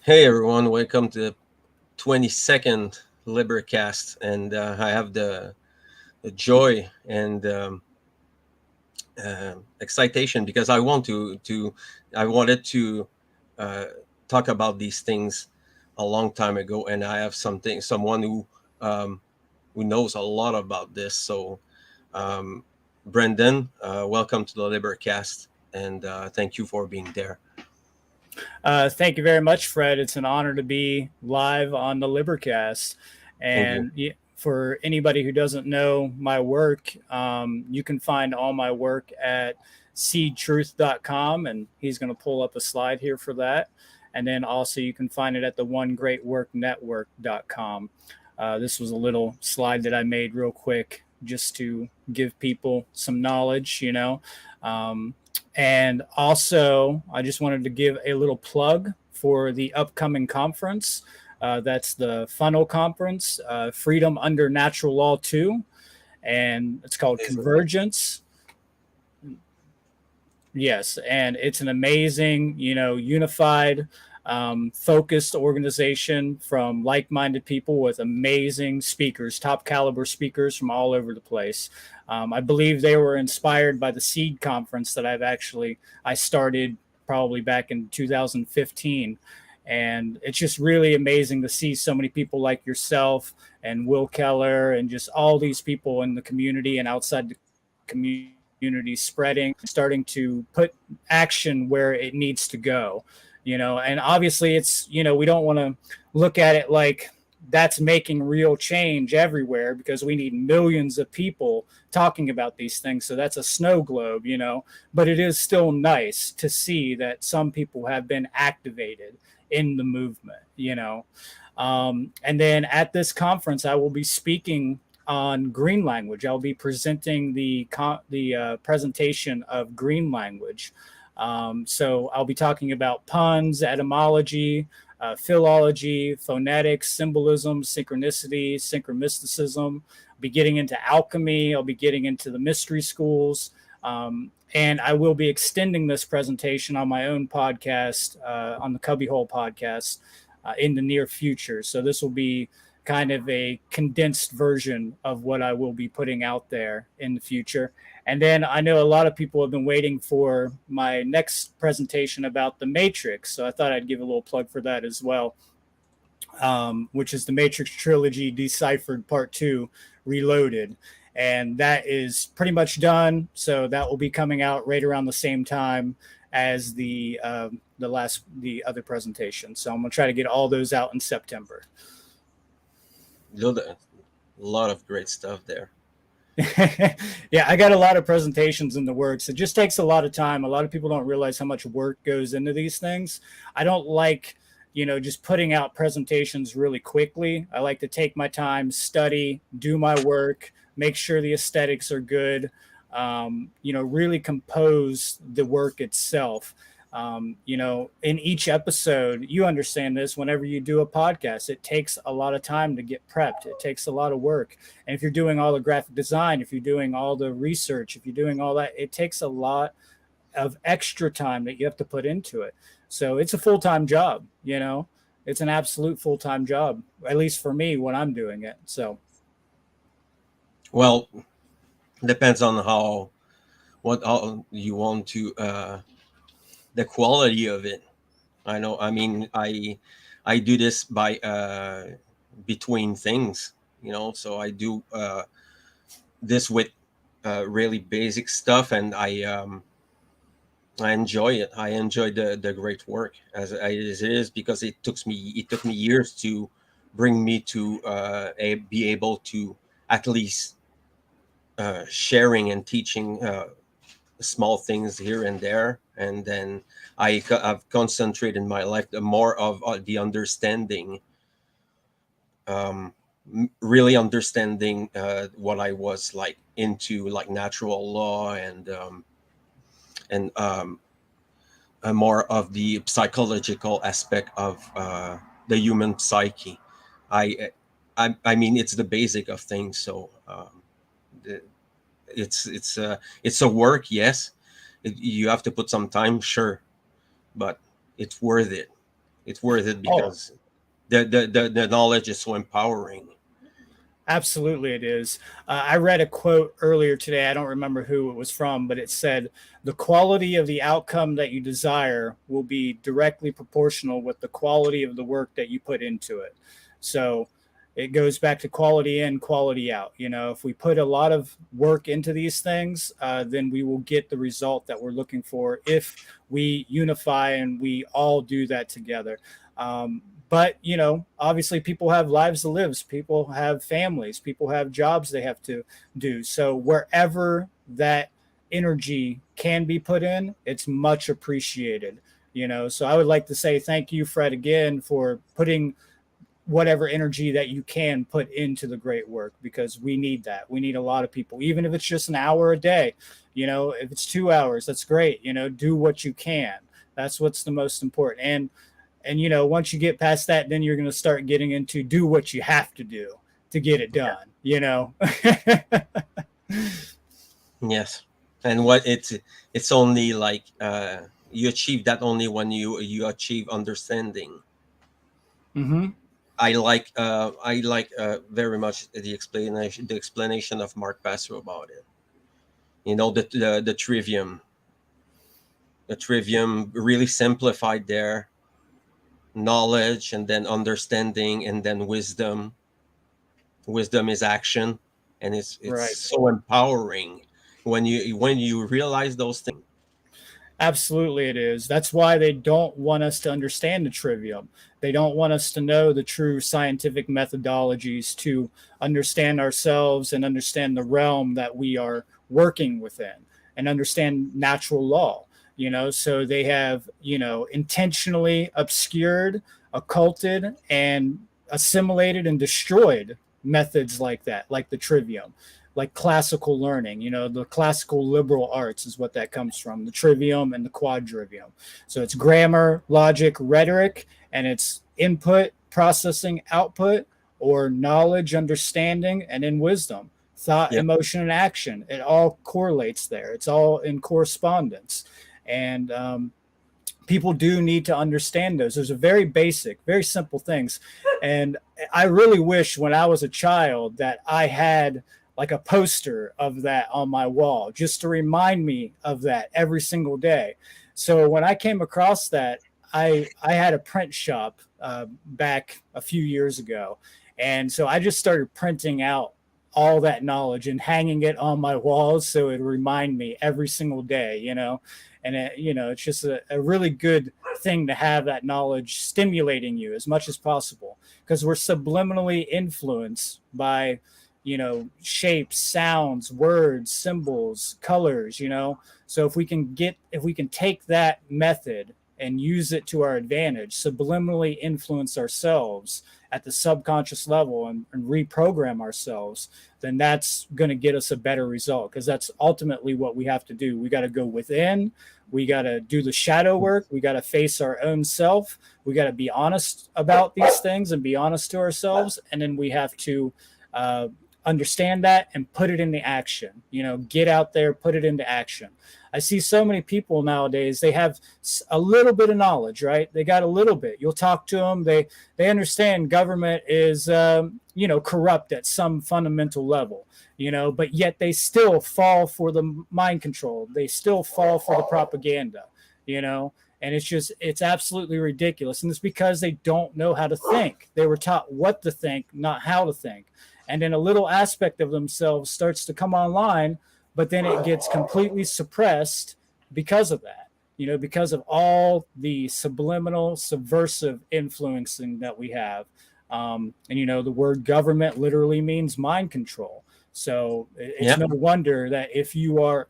Hey everyone, welcome to the 22nd LIBERcast, and I have the joy and excitation because I wanted to uh, talk about these things a long time ago, and I have someone um, who knows a lot about this. So, um, Brendan, welcome to the LIBERcast, and thank you for being there. Thank you very much, Fred. It's an honor to be live on the LiberCast. Thank you. And for anybody who doesn't know my work, you can find all my work at seedtruth.com. And he's going to pull up a slide here for that. And then also you can find it at the onegreatworknetwork.com. This was a little slide that I made real quick just to give people some knowledge. Um, and also, I just wanted to give a little plug for the upcoming conference. That's the Funnel Conference, Freedom Under Natural Law 2, and it's called Amazing. Convergence. Yes, and it's an amazing, unified, focused organization from like-minded people with amazing speakers, top caliber speakers from all over the place. I believe they were inspired by the Seed Conference that I started probably back in 2015. And it's just really amazing to see so many people like yourself and Will Keller and just all these people in the community and outside the community spreading, starting to put action where it needs to go. And obviously we don't want to look at it like that's making real change everywhere because we need millions of people talking about these things. So that's a snow globe. But it is still nice to see that some people have been activated in the movement. And then at this conference, I will be speaking on green language. I'll be presenting the presentation of green language. So I'll be talking about puns, etymology, philology, phonetics, symbolism, synchronicity, synchromysticism. I'll be getting into alchemy. I'll be getting into the mystery schools. And I will be extending this presentation on my own podcast, on the Cubbyhole podcast, in the near future. So this will be kind of a condensed version of what I will be putting out there in the future. And then I know a lot of people have been waiting for my next presentation about the Matrix. So I thought I'd give a little plug for that as well, which is the Matrix Trilogy Deciphered Part 2 Reloaded. And that is pretty much done. So that will be coming out right around the same time as the other presentation. So I'm gonna try to get all those out in September. A lot of great stuff there. Yeah, I got a lot of presentations in the works. It just takes a lot of time. A lot of people don't realize how much work goes into these things. I don't like, just putting out presentations really quickly. I like to take my time, study, do my work, make sure the aesthetics are good, really compose the work itself. In each episode, you understand this whenever you do a podcast, it takes a lot of time to get prepped. It takes a lot of work. And if you're doing all the graphic design, if you're doing all the research, if you're doing all that, it takes a lot of extra time that you have to put into it. So it's a full time job. It's an absolute full time job, at least for me when I'm doing it. So, Well, depends on how you want to the quality of it. I know. I mean, I do this by between things. So I do this with really basic stuff, and I enjoy it. I enjoy the great work as it is because it took me years to bring me to be able to at least sharing and teaching small things here and there, and then I've concentrated my life the more of the understanding, really understanding what I was like into, like natural law and more of the psychological aspect of the human psyche. I, I mean, it's the basic of things. So the, it's a work, yes. You have to put some time, sure, but it's worth it. It's worth it Oh, because the knowledge is so empowering. absolutely, it is. I read a quote earlier today. I don't remember who it was from, but it said, "The quality of the outcome that you desire will be directly proportional with the quality of the work that you put into it." So it goes back to quality in, quality out. You know, if we put a lot of work into these things, then we will get the result that we're looking for if we unify and we all do that together. But you know, obviously people have lives to live, people have families, people have jobs they have to do. So wherever that energy can be put in, it's much appreciated. You know, so I would like to say thank you, Fred, again for putting whatever energy that you can put into the great work, because we need that. We need a lot of people, even if it's just an hour a day. You know, if it's 2 hours, that's great. You know, do what you can. That's what's the most important. And you know, once you get past that, then you're going to start getting into do what you have to do to get it Yeah. done, you know. Yes. And what it's only like you achieve that only when you achieve understanding. Mm-hmm. I like very much the explanation of Mark Basso about it. You know, the trivium really simplified there: knowledge, and then understanding, and then wisdom is action, and it's Right. so empowering when you realize those things. Absolutely, it is. That's why they don't want us to understand the trivium. They don't want us to know the true scientific methodologies to understand ourselves and understand the realm that we are working within and understand natural law. You know, so they have, you know, intentionally obscured, occulted, and assimilated and destroyed methods like that, like the trivium, like classical learning. You know, the classical liberal arts is what that comes from, the trivium and the quadrivium. So it's grammar, logic, rhetoric, and it's input, processing, output, or knowledge, understanding, and then wisdom, thought, Yep. emotion, and action. It all correlates there. It's all in correspondence. And people do need to understand those. There's a very basic, very simple things. And I really wish when I was a child that I had like a poster of that on my wall just to remind me of that every single day. So when I came across that, I had a print shop back a few years ago. And so I just started printing out all that knowledge and hanging it on my walls so it would remind me every single day, you know. And you know, it's just a really good thing to have that knowledge stimulating you as much as possible, because we're subliminally influenced by, you know, shapes, sounds, words, symbols, colors, you know. So if we can take that method and use it to our advantage, subliminally influence ourselves at the subconscious level, and reprogram ourselves, then that's going to get us a better result, because that's ultimately what we have to do. We got to go within, we got to do the shadow work, we got to face our own self, we got to be honest about these things and be honest to ourselves, and then we have to uh, understand that and put it into action. You know, get out there, put it into action. I see so many people nowadays, they have a little bit of knowledge, right? They got a little bit. You'll talk to them, they understand government is you know, corrupt at some fundamental level, you know, but yet they still fall for the mind control, they still fall for the propaganda, you know. And it's just, it's absolutely ridiculous, and it's because they don't know how to think. They were taught what to think, not how to think. And then a little aspect of themselves starts to come online, but then it gets completely suppressed because of that, you know, because of all the subliminal subversive influencing that we have. And you know, the word government literally means mind control. So it's Yeah. no wonder that if you are,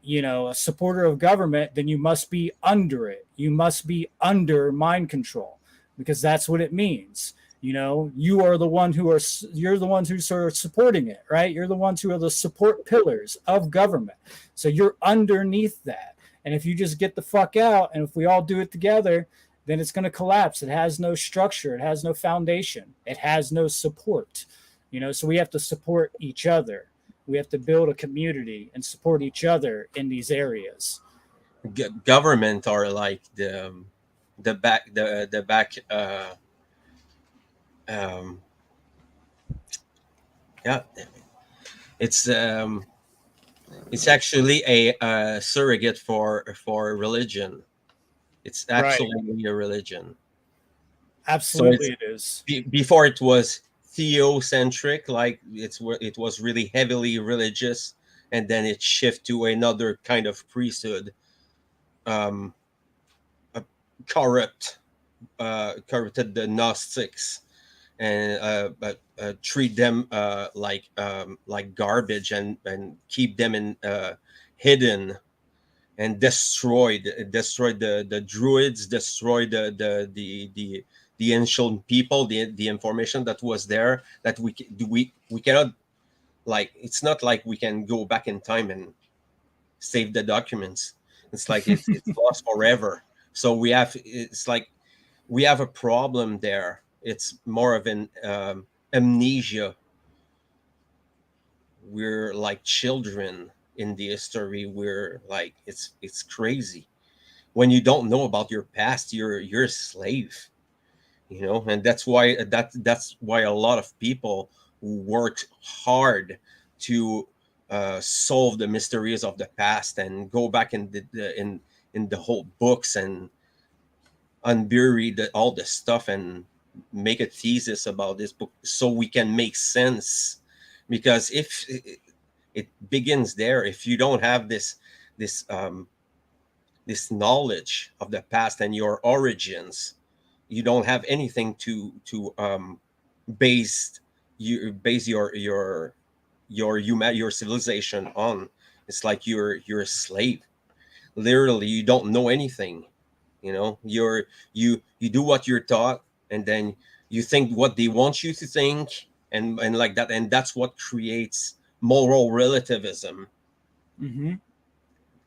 you know, a supporter of government, then you must be under it. You must be under mind control, because that's what it means. You know, you are the one who are, you're the ones who are supporting it, right? You're the ones who are the support pillars of government. So you're underneath that. And if you just get the fuck out, and if we all do it together, then it's going to collapse. It has no structure, it has no foundation, it has no support. You know, so we have to support each other. We have to build a community and support each other in these areas. Government are like the back um yeah, it's um it's actually a surrogate for religion. It's Right. absolutely a religion. So it's Absolutely, it is. before it was theocentric, like it was really heavily religious, and then it shifted to another kind of priesthood, um, uh, corrupt, corrupted the Gnostics, and but treat them like garbage, and keep them in hidden, and destroyed the druids, destroyed the ancient people, the information that was there, that we cannot, like, it's not like we can go back in time and save the documents. It's like it's lost forever. So it's like we have a problem there. It's more of an amnesia. We're like children in the history. We're like, it's crazy. When you don't know about your past, you're a slave, and that's why a lot of people work hard to solve the mysteries of the past, and go back in the whole books, and unbury all the stuff, and make a thesis about this book, so we can make sense. Because if it begins there, if you don't have this this knowledge of the past and your origins, you don't have anything to base base your civilization on. It's like you're a slave. Literally, you don't know anything. You do what you're taught, and then you think what they want you to think, and like that, and that's what creates moral relativism. Hmm.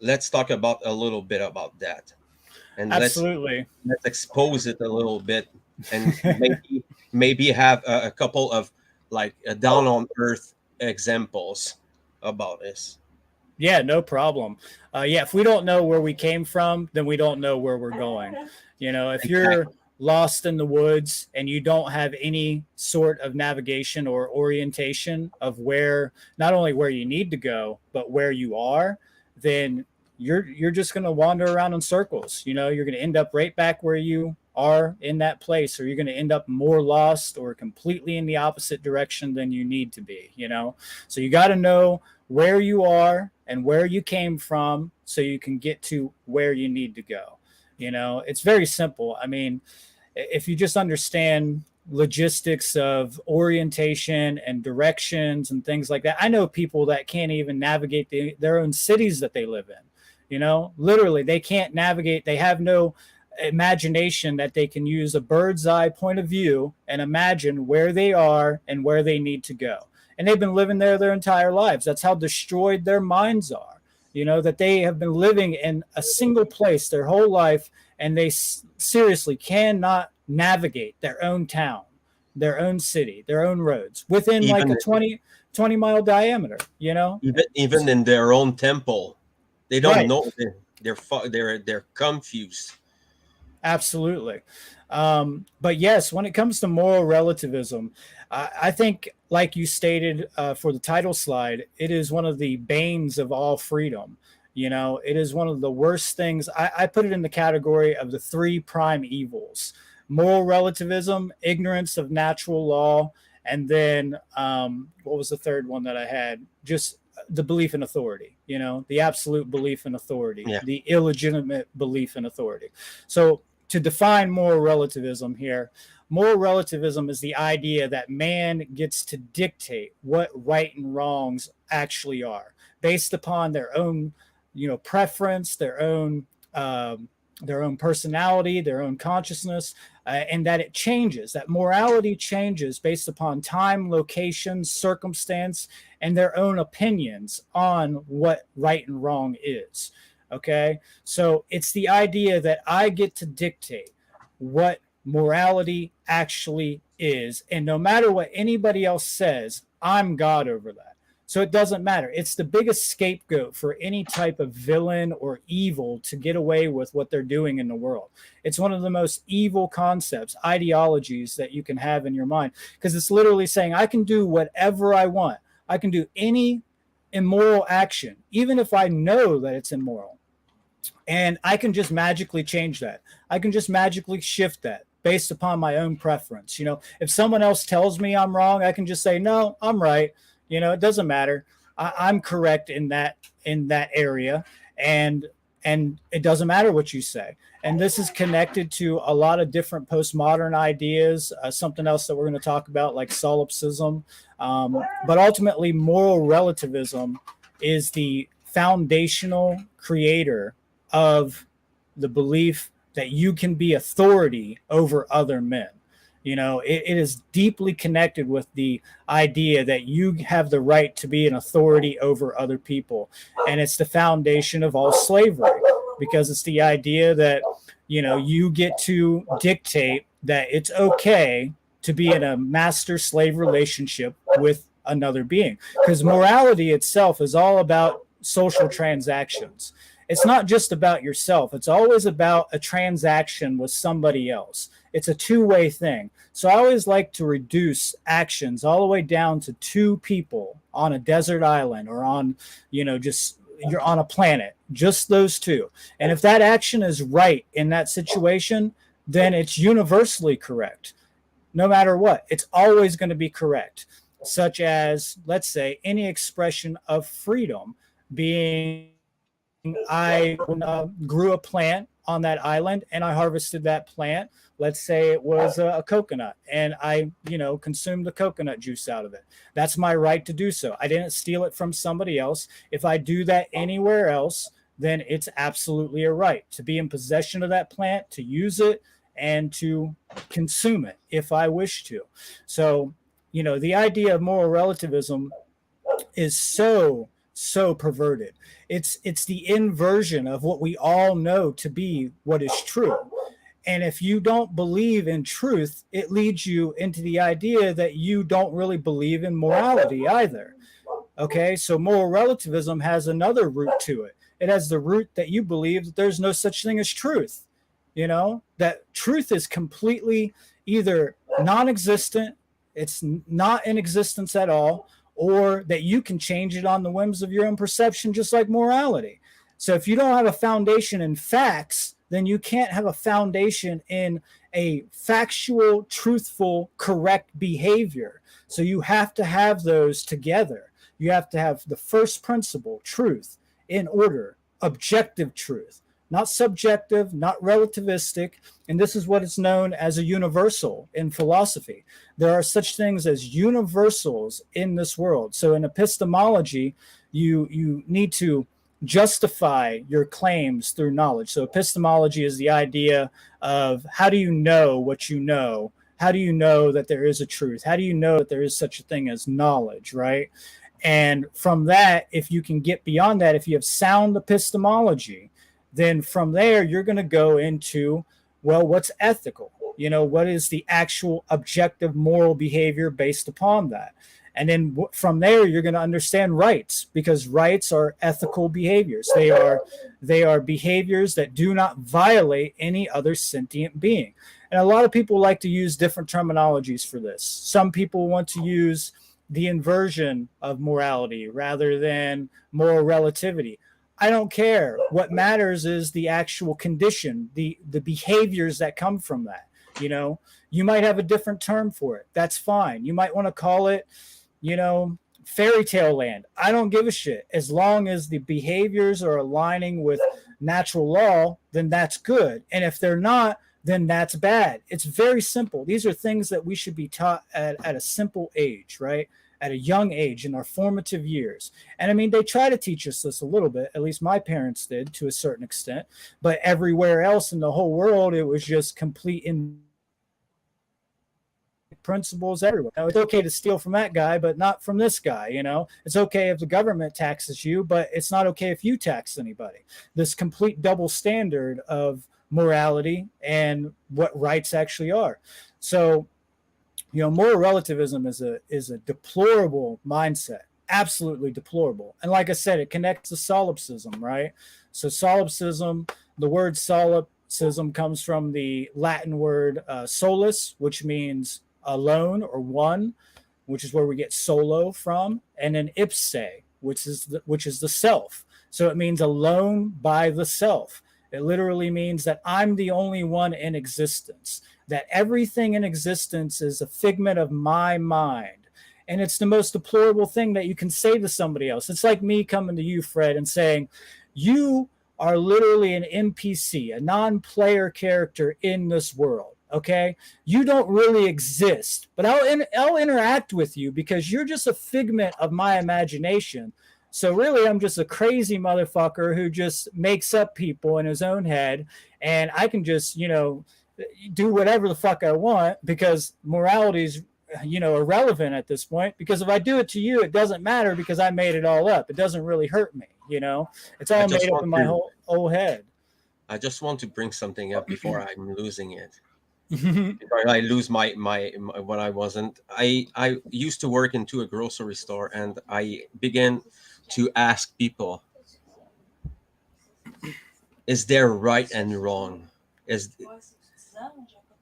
Let's talk about a little bit about that, and Absolutely. let's expose it a little bit, and maybe have a couple of, like, down on earth examples about this. Yeah, no problem. Yeah, if we don't know where we came from, then we don't know where we're going. If you're Exactly. lost in the woods and you don't have any sort of navigation or orientation of where, not only where you need to go, but where you are, then you're just going to wander around in circles. You're going to end up right back where you are in that place, or you're going to end up more lost or completely in the opposite direction than you need to be. So you got to know where you are and where you came from so you can get to where you need to go. It's very simple. I mean, if you just understand logistics of orientation and directions and things like that. I know people that can't even navigate their own cities that they live in. Literally, they can't navigate. They have no imagination that they can use a bird's eye point of view and imagine where they are and where they need to go. And they've been living there their entire lives. That's how destroyed their minds are. That they have been living in a single place their whole life, and they seriously cannot navigate their own town, their own city, their own roads within like even a 20-mile diameter. even in their own temple, they don't Right. know. They're confused. Absolutely. But yes, when it comes to moral relativism, I think, like you stated for the title slide, it is one of the banes of all freedom. It is one of the worst things. I put it in the category of the three prime evils: moral relativism, ignorance of natural law, and then what was the third one that I had? Just the belief in authority, the absolute belief in authority, Yeah. the illegitimate belief in authority. So, to define moral relativism here, moral relativism is the idea that man gets to dictate what right and wrongs actually are based upon their own, preference, their own personality, their own consciousness, and that it changes, that morality changes based upon time, location, circumstance, and their own opinions on what right and wrong is. Okay. So it's the idea that I get to dictate what morality actually is. And no matter what anybody else says, I'm God over that. So it doesn't matter. It's the biggest scapegoat for any type of villain or evil to get away with what they're doing in the world. It's one of the most evil concepts, ideologies that you can have in your mind, because it's literally saying, I can do whatever I want. I can do any immoral action, even if I know that it's immoral. And I can just magically change that. I can just magically shift that based upon my own preference. If someone else tells me I'm wrong, I can just say, no, I'm right. It doesn't matter. I'm correct in that area, and it doesn't matter what you say. And this is connected to a lot of different postmodern ideas. Something else that we're going to talk about, like solipsism, but ultimately, moral relativism is the foundational creator of the belief that you can be authority over other men. It is deeply connected with the idea that you have the right to be an authority over other people. And it's the foundation of all slavery, because it's the idea that, you get to dictate that it's okay to be in a master slave relationship with another being. Because morality itself is all about social transactions. It's not just about yourself. It's always about a transaction with somebody else. It's a two-way thing. So I always like to reduce actions all the way down to two people on a desert island, or on, just you're on a planet, just those two. And if that action is right in that situation, then it's universally correct. No matter what, it's always going to be correct. Such as, let's say, any expression of freedom being, I grew a plant on that island and I harvested that plant. Let's say it was a coconut, and I, consumed the coconut juice out of it. That's my right to do so. I didn't steal it from somebody else. If I do that anywhere else, then it's absolutely a right to be in possession of that plant, to use it, and to consume it if I wish to. So, the idea of moral relativism is so perverted. It's the inversion of what we all know to be what is true. And if you don't believe in truth, it leads you into the idea that you don't really believe in morality either. Okay, so moral relativism has another root to it. It has the root that you believe that there's no such thing as truth. That truth is completely either non-existent, it's not in existence at all, or that you can change it on the whims of your own perception, just like morality. So if you don't have a foundation in facts, then you can't have a foundation in a factual, truthful, correct behavior. So you have to have those together. You have to have the first principle, truth, in order, objective truth, not subjective, not relativistic. And this is what is known as a universal in philosophy. There are such things as universals in this world. So in epistemology, you need to justify your claims through knowledge. So epistemology is the idea of, how do you know what you know? How do you know that there is a truth? How do you know that there is such a thing as knowledge, right? And from that, if you can get beyond that, if you have sound epistemology, then from there, you're going to go into, well, what's ethical? What is the actual objective moral behavior based upon that? And then from there, you're going to understand rights, because rights are ethical behaviors. They are behaviors that do not violate any other sentient being. And a lot of people like to use different terminologies for this. Some people want to use the inversion of morality rather than moral relativity. I don't care. What matters is the actual condition, the behaviors that come from that. You might have a different term for it. That's fine. You might want to call it, fairy tale land. I don't give a shit. As long as the behaviors are aligning with natural law, then that's good. And if they're not, then that's bad. It's very simple. These are things that we should be taught at a simple age, right? At a young age, in our formative years. And I mean, they try to teach us this a little bit, at least my parents did to a certain extent, but everywhere else in the whole world, it was just complete principles everywhere. It's okay to steal from that guy, but not from this guy. It's okay if the government taxes you, but it's not okay if you tax anybody. This complete double standard of morality and what rights actually are. So, moral relativism is a deplorable mindset. absolutely deplorable. And like I said, it connects to solipsism, right? So solipsism, the word solipsism comes from the Latin word solus, which means alone or one, which is where we get solo from, and then ipse, which is the self. So it means alone by the self. It literally means that I'm the only one in existence, that everything in existence is a figment of my mind. And it's the most deplorable thing that you can say to somebody else. It's like me coming to you, Fred, and saying, you are literally an NPC, a non player character in this world. Okay. You don't really exist, but I'll interact with you because you're just a figment of my imagination. So really, I'm just a crazy motherfucker who just makes up people in his own head, and I can just, do whatever the fuck I want because morality is, irrelevant at this point. Because if I do it to you, it doesn't matter because I made it all up. It doesn't really hurt me. It's I all just made up want in my to whole head. I just want to bring something up before I'm losing it. Before I lose my what I wasn't. I used to work into a grocery store, and I began to ask people, is there right and wrong? Is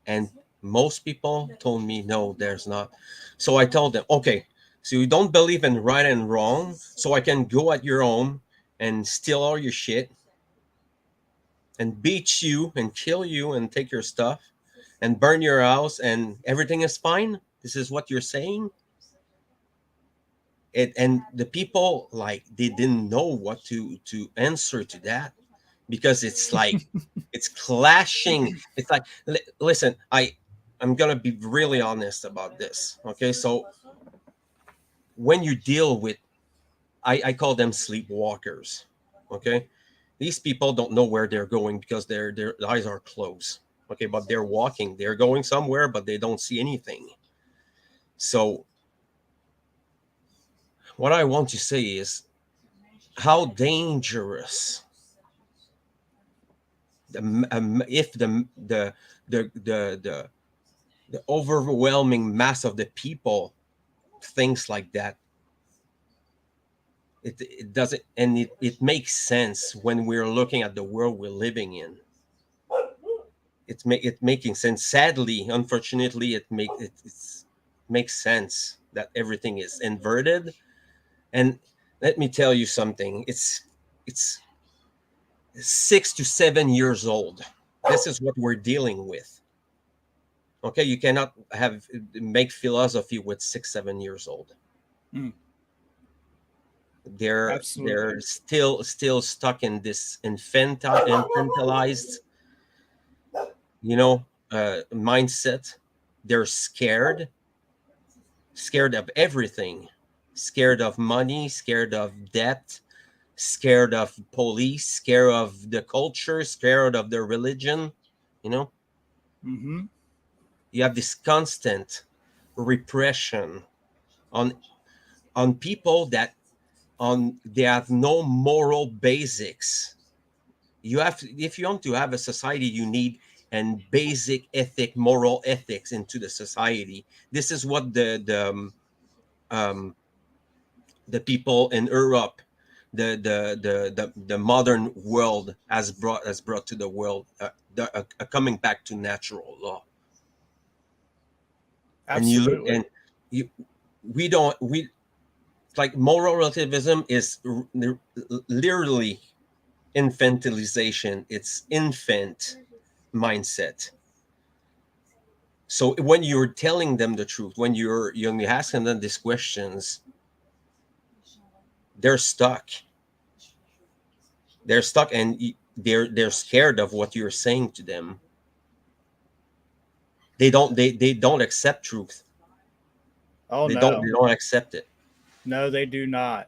And most people told me no, there's not. So I told them, okay, so you don't believe in right and wrong, so I can go at your home and steal all your shit and beat you and kill you and take your stuff and burn your house and everything is fine. This is what you're saying. And the people, like, they didn't know what to answer to that, because it's like it's clashing. It's like, listen, I'm gonna be really honest about this. Okay, so when you deal with, I call them sleepwalkers. Okay, these people don't know where they're going because their eyes are closed. Okay, but they're walking, they're going somewhere, but they don't see anything. So what I want to say is how dangerous, if the overwhelming mass of the people thinks like that. It doesn't, and it makes sense when we're looking at the world we're living in. It making sense. Sadly, unfortunately, it's makes sense that everything is inverted. And let me tell you something. It's 6 to 7 years old. This is what we're dealing with. Okay, you cannot have make philosophy with 6 7 years old. Mm, They're absolutely. still stuck in this infantilized, mindset. They're scared of everything, scared of money, scared of debt, scared of police, scared of the culture, scared of their religion. you know Hmm. you have this constant repression on people that on they have no moral basics. If you want to have a society, you need and basic moral ethics into the society. This is what um, the people in Europe, the modern world has brought to the world, coming back to natural law. And you look, Absolutely. and you we don't we like moral relativism is literally infantilization. It's infant mindset. So when you're telling them the truth, when you're asking them these questions, they're stuck. They're stuck, and they're scared of what you're saying to them. They don't accept truth. Oh They don't they no, don't accept it. no, they do not.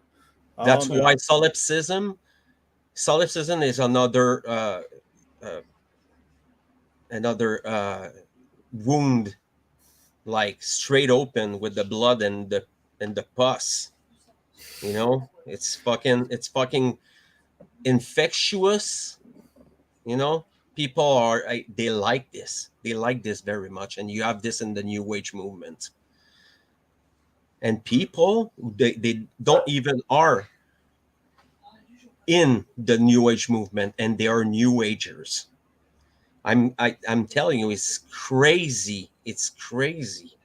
Oh That's why no. solipsism is uh, another wound, like straight open with the blood and the pus. It's fucking infectious. you know People they like this, very much, and you have this in the new age movement. And people, they don't even are in the New Age movement, and they are New Agers. I'm telling you, it's crazy. It's crazy.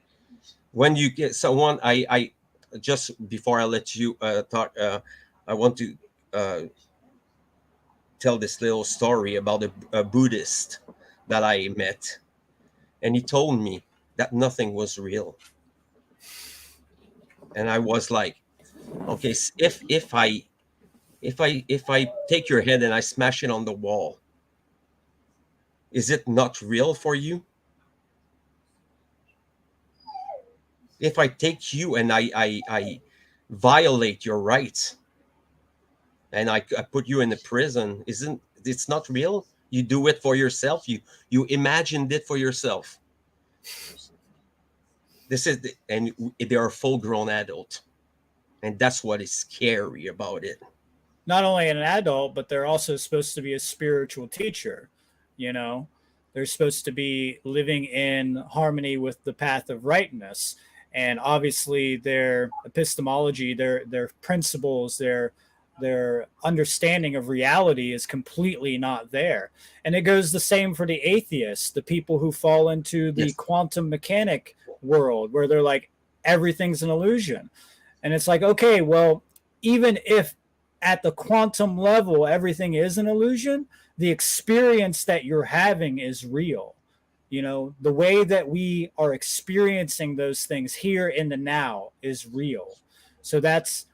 When you get someone, I just before I let you talk, I want to uh, tell this little story about a Buddhist that I met, and he told me that nothing was real, and I was like, okay, if I take your head and I smash it on the wall, is it not real for you? If I take you and I violate your rights and I put you in a prison, isn't it's not real? You do it for yourself. You imagined it for yourself. And they are full grown adult, and that's what is scary about it. Not only an adult, but they're also supposed to be a spiritual teacher. You know, they're supposed to be living in harmony with the path of rightness. And obviously, their epistemology, their principles, their understanding of reality is completely not there. And it goes the same for the atheists, the people who fall into the Yes. quantum mechanic world, where they're like, everything's an illusion. And it's like, okay, well, even if at the quantum level everything is an illusion, the experience that you're having is real. You know, the way that we are experiencing those things here in the now is real. So that's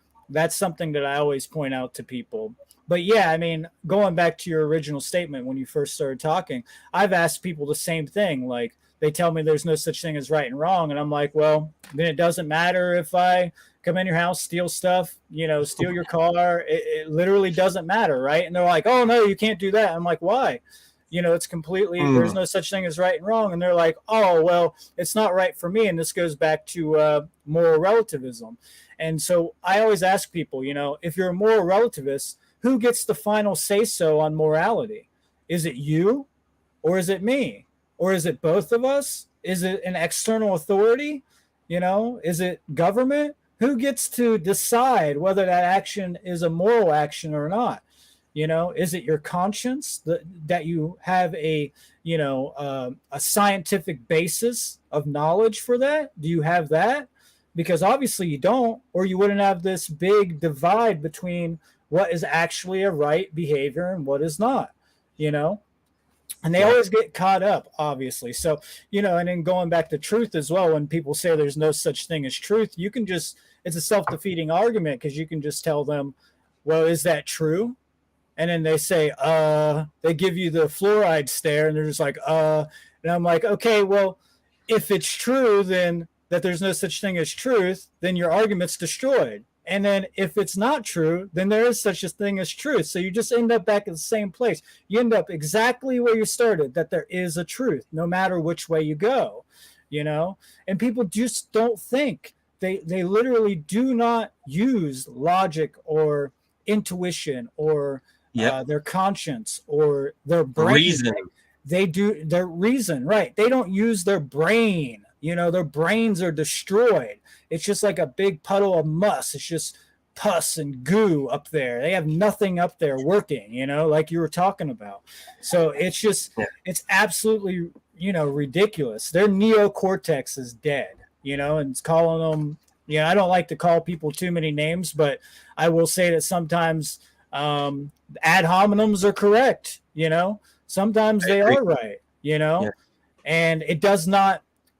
something that I always point out to people. But yeah, I mean, going back to your original statement when you first started talking, I've asked people the same thing. Like, they tell me there's no such thing as right and wrong, and I'm like, well, then it doesn't matter if I come in your house, steal stuff, you know, steal your car. It literally doesn't matter, right? And they're like, oh no, you can't do that. I'm like, why? You know, it's completely, there's Mm. no such thing as right and wrong. And they're like, oh, well, it's not right for me. And this goes back to moral relativism. And so I always ask people, you know, if you're a moral relativist, who gets the final say so on morality? Is it you, or is it me? Or is it both of us? Is it an external authority? You know, is it government? Who gets to decide whether that action is a moral action or not? You know, is it your conscience that you have a, you know, a scientific basis of knowledge for that? Do you have that? Because obviously you don't, or you wouldn't have this big divide between what is actually a right behavior and what is not, you know? And they Yeah. always get caught up, obviously. So, you know, and then going back to truth as well, when people say there's no such thing as truth, you can just, it's a self defeating argument, because you can just tell them, well, is that true? And then they say, they give you the fluoride stare, and they're just like, and I'm like, okay, well, if it's true, then that there's no such thing as truth, then your argument's destroyed. And then if it's not true, then there is such a thing as truth. So you just end up back at the same place. You end up exactly where you started, that there is a truth, no matter which way you go, you know? And people just don't think. They literally do not use logic or intuition or Yep. their conscience or their brain. Reason. They do their reason, right? They don't use their brain. You know, their brains are destroyed. It's just like a big puddle of muss. It's just pus and goo up there. They have nothing up there working, you know, like you were talking about. So it's just, Yeah. it's absolutely, you know, ridiculous. Their neocortex is dead, you know, and it's calling them, you know, I don't like to call people too many names, but I will say that sometimes ad hominems are correct, you know, sometimes I they agree. are right, you Yeah. know, and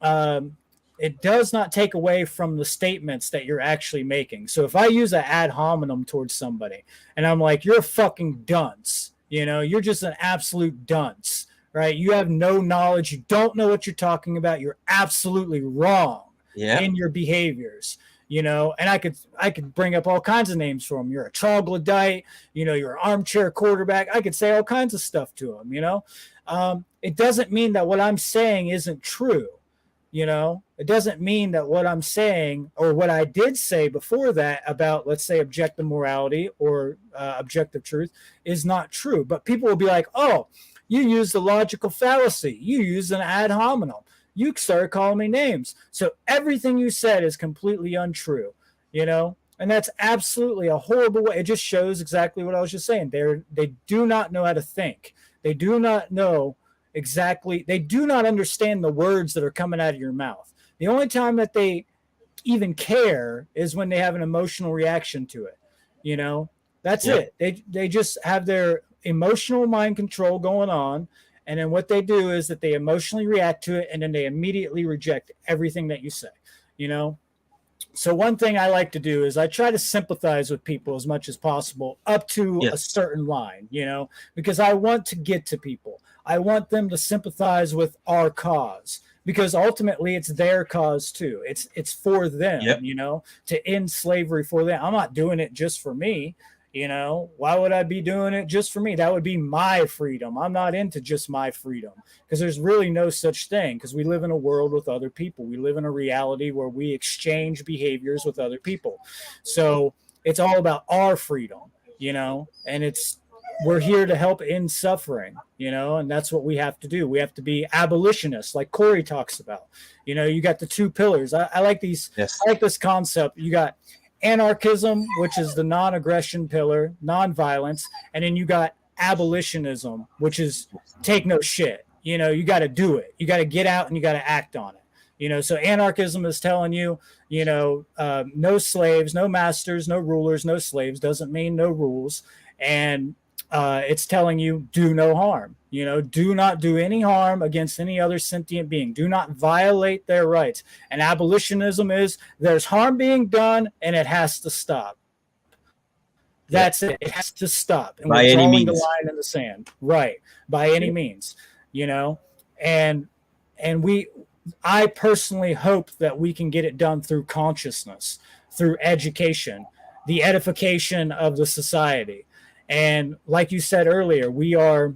um, it does not take away from the statements that you're actually making. So if I use an ad hominem towards somebody and I'm like, you're a fucking dunce, you know, you're just an absolute dunce, right? You have no knowledge. You don't know what you're talking about. You're absolutely wrong Yeah. in your behaviors, you know, and I could bring up all kinds of names for them. You're a troglodyte, you know, you're an armchair quarterback. I could say all kinds of stuff to them, you know. It doesn't mean that what I'm saying isn't true. You know, it doesn't mean that what I'm saying or what I did say before that about, let's say, objective morality or objective truth is not true. But people will be like, oh, you used a logical fallacy. You used an ad hominem. you started calling me names. So everything you said is completely untrue, you know? And that's absolutely a horrible way. It just shows exactly what I was just saying. They do not know how to think. They do not know exactly, they do not understand the words that are coming out of your mouth. The only time that they even care is when they have an emotional reaction to it. You know, that's Yep. it. They just have their emotional mind control going on, and then what they do is that they emotionally react to it, and then they immediately reject everything that you say. You know, so one thing I like to do is I try to sympathize with people as much as possible up to a Yes. certain line, you know, because I want to get to people. I want them to sympathize with our cause because ultimately it's their cause too. It's for them, Yep. you know, to end slavery for them. I'm not doing it just for me. You know, why would I be doing it just for me? That would be my freedom. I'm not into just my freedom because there's really no such thing because we live in a world with other people. We live in a reality where we exchange behaviors with other people. So it's all about our freedom, you know, and we're here to help end suffering, you know, and that's what we have to do. We have to be abolitionists, like Corey talks about. You know, you got the two pillars. I like these. Yes. I like this concept. You got anarchism, which is the non-aggression pillar, non-violence, and then you got abolitionism, which is take no shit. You know, you got to do it. You got to get out and you got to act on it. You know, so anarchism is telling you, you know, no slaves, no masters, no rulers, no slaves doesn't mean no rules, and it's telling you do no harm. You know, do not do any harm against any other sentient being. Do not violate their rights. And abolitionism is there's harm being done and it has to stop. That's it. Yep. It has to stop. And we're By any drawing the means. line in the sand. Right. By any Yep. means. You know? And and we I personally hope that we can get it done through consciousness, through education, the edification of the society. And like you said earlier, we are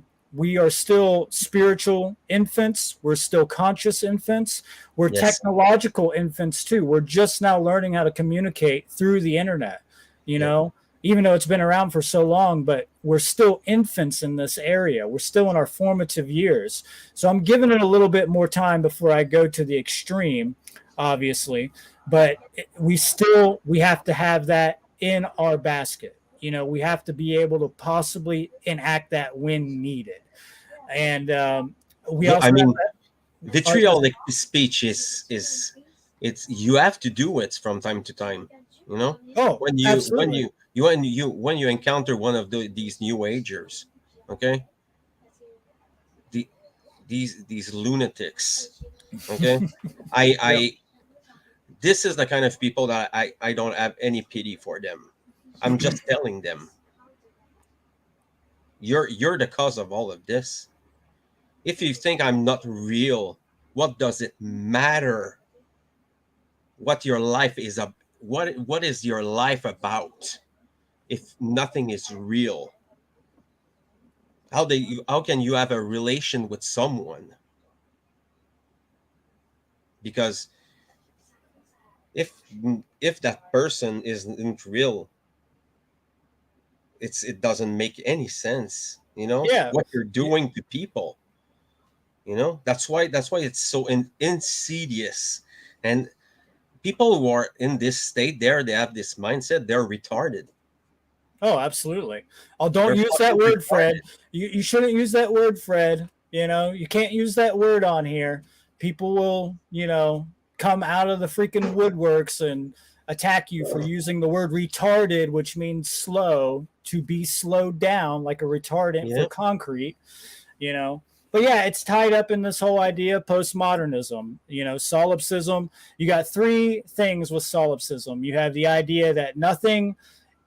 still spiritual infants. We're still conscious infants. We're Yes. technological infants too. We're just now learning how to communicate through the internet, you Yep. know, even though it's been around for so long, but we're still infants in this area. We're still in our formative years. So I'm giving it a little bit more time before I go to the extreme, obviously, but we have to have that in our basket. You know, we have to be able to possibly enact that when needed. And we No, I also have mean, that. I was just, vitriolic speech is it's you have to do it from time to time. You know, oh, when you when absolutely. you you when you when you encounter one of these new agers, okay, the these lunatics, okay, Yep. I this is the kind of people that I don't have any pity for them. I'm just telling them you're the cause of all of this. If you think I'm not real, what does it matter what your life is what is your life about if nothing is real? How can you have a relation with someone? Because if if that person isn't real, it doesn't make any sense, Yeah. what you're Yeah. doing to people. That's why it's so insidious. And people who are in this state there, they have this mindset, they're retarded. Oh, absolutely. Oh, don't They're use that fucking word, Fred. retarded. You shouldn't use that word, Fred. You know, you can't use that word on here. People will, you know, come out of the freaking woodworks and attack you for using the word retarded, which means slow, to be slowed down like a retardant for Yeah. concrete, you know. But yeah, it's tied up in this whole idea of postmodernism, you know, solipsism. You got three things with solipsism. You have the idea that nothing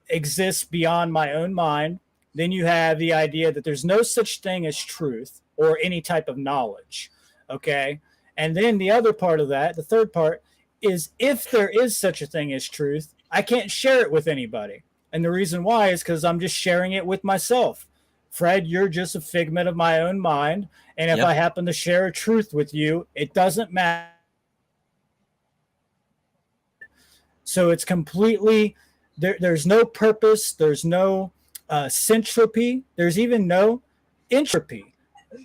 exists beyond my own mind. Then you have the idea that there's no such thing as truth or any type of knowledge. Okay. And then the other part of that, the third part, is if there is such a thing as truth, I can't share it with anybody. And the reason why is because I'm just sharing it with myself. Fred, you're just a figment of my own mind. And if I Yep. happen to share a truth with you, it doesn't matter. So it's completely there's no purpose, there's no centropy, there's even no entropy,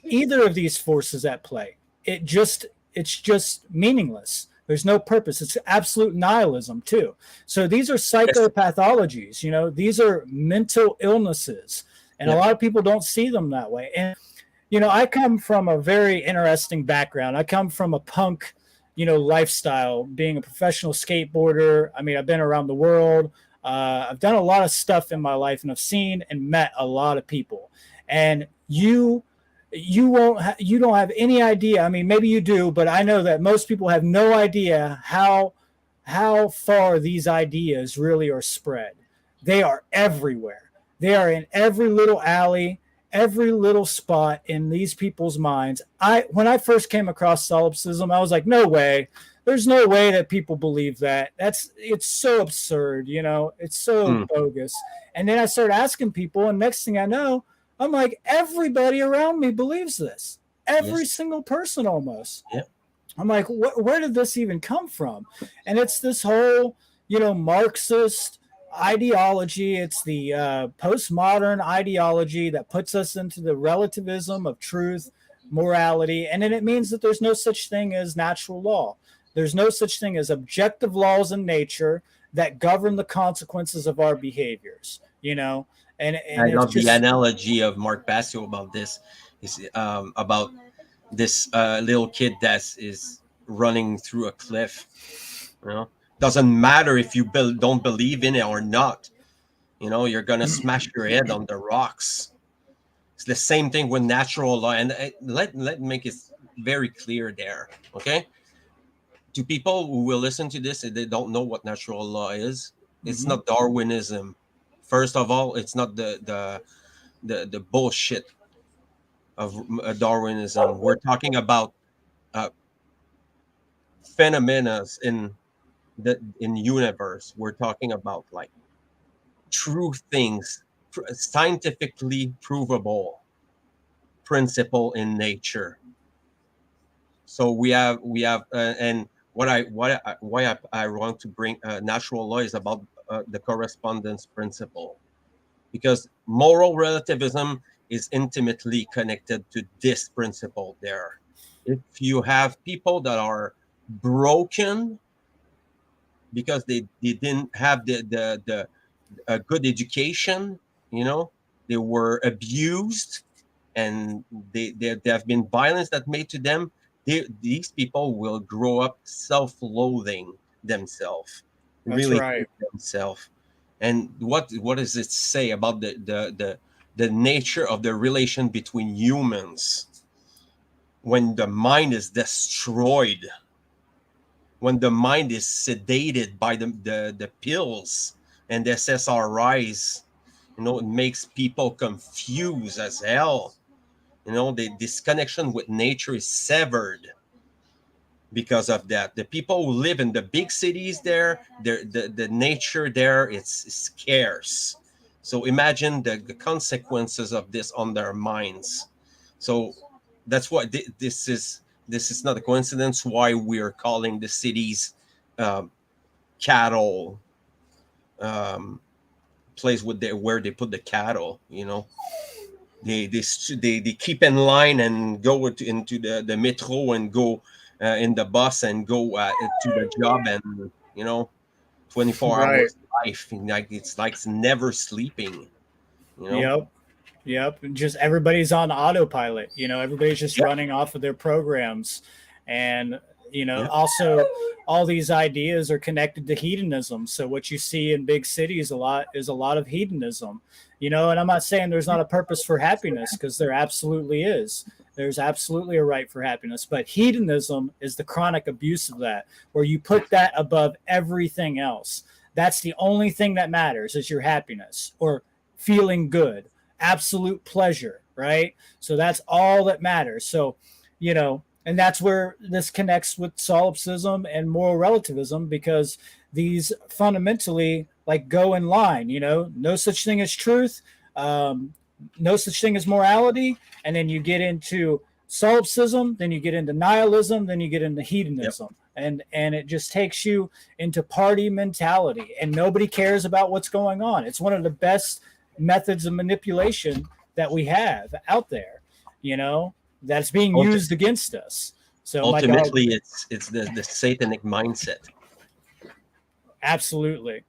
either of these forces at play. It just it's just meaningless. There's no purpose. It's absolute nihilism too. So these are Yes. psychopathologies, these are mental illnesses. And a Yep. lot of people don't see them that way. And, I come from a very interesting background. I come from a punk, lifestyle, being a professional skateboarder. I mean, I've been around the world. I've done a lot of stuff in my life, and I've seen and met a lot of people. And you don't have any idea. I mean, maybe you do, but I know that most people have no idea how far these ideas really are spread. They are everywhere. They are in every little alley, every little spot in these people's minds. When I first came across solipsism, I was like, no way. There's no way that people believe that. It's so absurd, it's so Mm. bogus. And then I started asking people, and next thing I know, I'm like, everybody around me believes this. Every Yes. single person almost. Yep. I'm like, where did this even come from? And it's this whole, Marxist ideology. It's the postmodern ideology that puts us into the relativism of truth, morality. And then it means that there's no such thing as natural law. There's no such thing as objective laws in nature that govern the consequences of our behaviors, and I it's love the just analogy of Mark Basio about this. Is about this little kid that is running through a cliff. You know, doesn't matter if you don't believe in it or not. You're gonna smash your head on the rocks. It's the same thing with natural law, and let make it very clear there. Okay, to people who will listen to this and they don't know what natural law is, it's Mhm. not Darwinism. First of all, it's not the bullshit of Darwinism. We're talking about uh, phenomena in universe. We're talking about like true things, scientifically provable principle in nature. So we have and why I want to bring natural law is about the correspondence principle, because moral relativism is intimately connected to this principle there. If you have people that are broken because they didn't have the a good education, they were abused, and there have been violence that made to them, these people will grow up self-loathing themselves, That's really right. hate themselves. And what does it say about the nature of the relation between humans when the mind is destroyed, when the mind is sedated by the pills and the SSRIs? It makes people confused as hell. This connection with nature is severed because of that. The people who live in the big cities there, the nature there, it's scarce. So imagine the consequences of this on their minds. So that's what this is not a coincidence why we're calling the cities um, cattle um, place where they put the cattle. They keep in line and go into the metro and go in the bus and go to the job, and 24 Right. hours life, like it's never sleeping. you know Yep. Yep. And just everybody's on autopilot. Everybody's just yeah, running off of their programs. And, yeah, also all these ideas are connected to hedonism. So what you see in big cities a lot of hedonism, and I'm not saying there's not a purpose for happiness, because there absolutely is. There's absolutely a right for happiness. But hedonism is the chronic abuse of that, where you put that above everything else. That's the only thing that matters, is your happiness or feeling good, absolute pleasure, right? So that's all that matters. So, and that's where this connects with solipsism and moral relativism, because these fundamentally like go in line, no such thing as truth, um, no such thing as morality. And then you get into solipsism, then you get into nihilism, then you get into yep. hedonism. And it just takes you into party mentality, and nobody cares about what's going on. It's one of the best methods of manipulation that we have out there, that's being I want to used against us. So my dog, Ultimately, it's the satanic mindset. absolutely.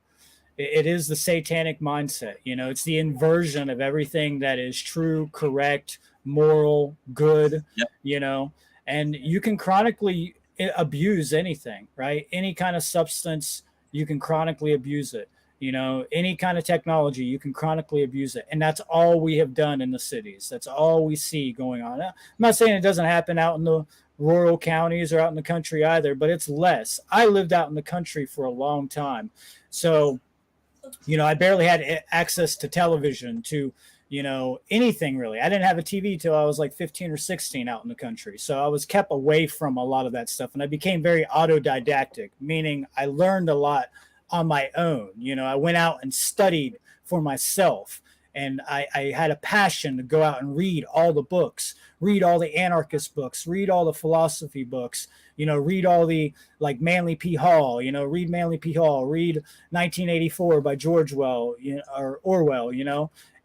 It is the satanic mindset. It's the inversion of everything that is true, correct, moral, good, Yep. you know, and you can chronically abuse anything, right? Any kind of substance, you can chronically abuse it. Any kind of technology, you can chronically abuse it. And that's all we have done in the cities. That's all we see going on. I'm not saying it doesn't happen out in the rural counties or out in the country either, but it's less. I lived out in the country for a long time. So, I barely had access to television, to, anything really. I didn't have a TV till I was like 15 or 16 out in the country. So I was kept away from a lot of that stuff. And I became very autodidactic, meaning I learned a lot on my own. I went out and studied for myself. And I had a passion to go out and read all the books, read all the anarchist books, read all the philosophy books, read all the like Manly P. Hall, read Manly P. Hall, read 1984 by George Well, or Orwell,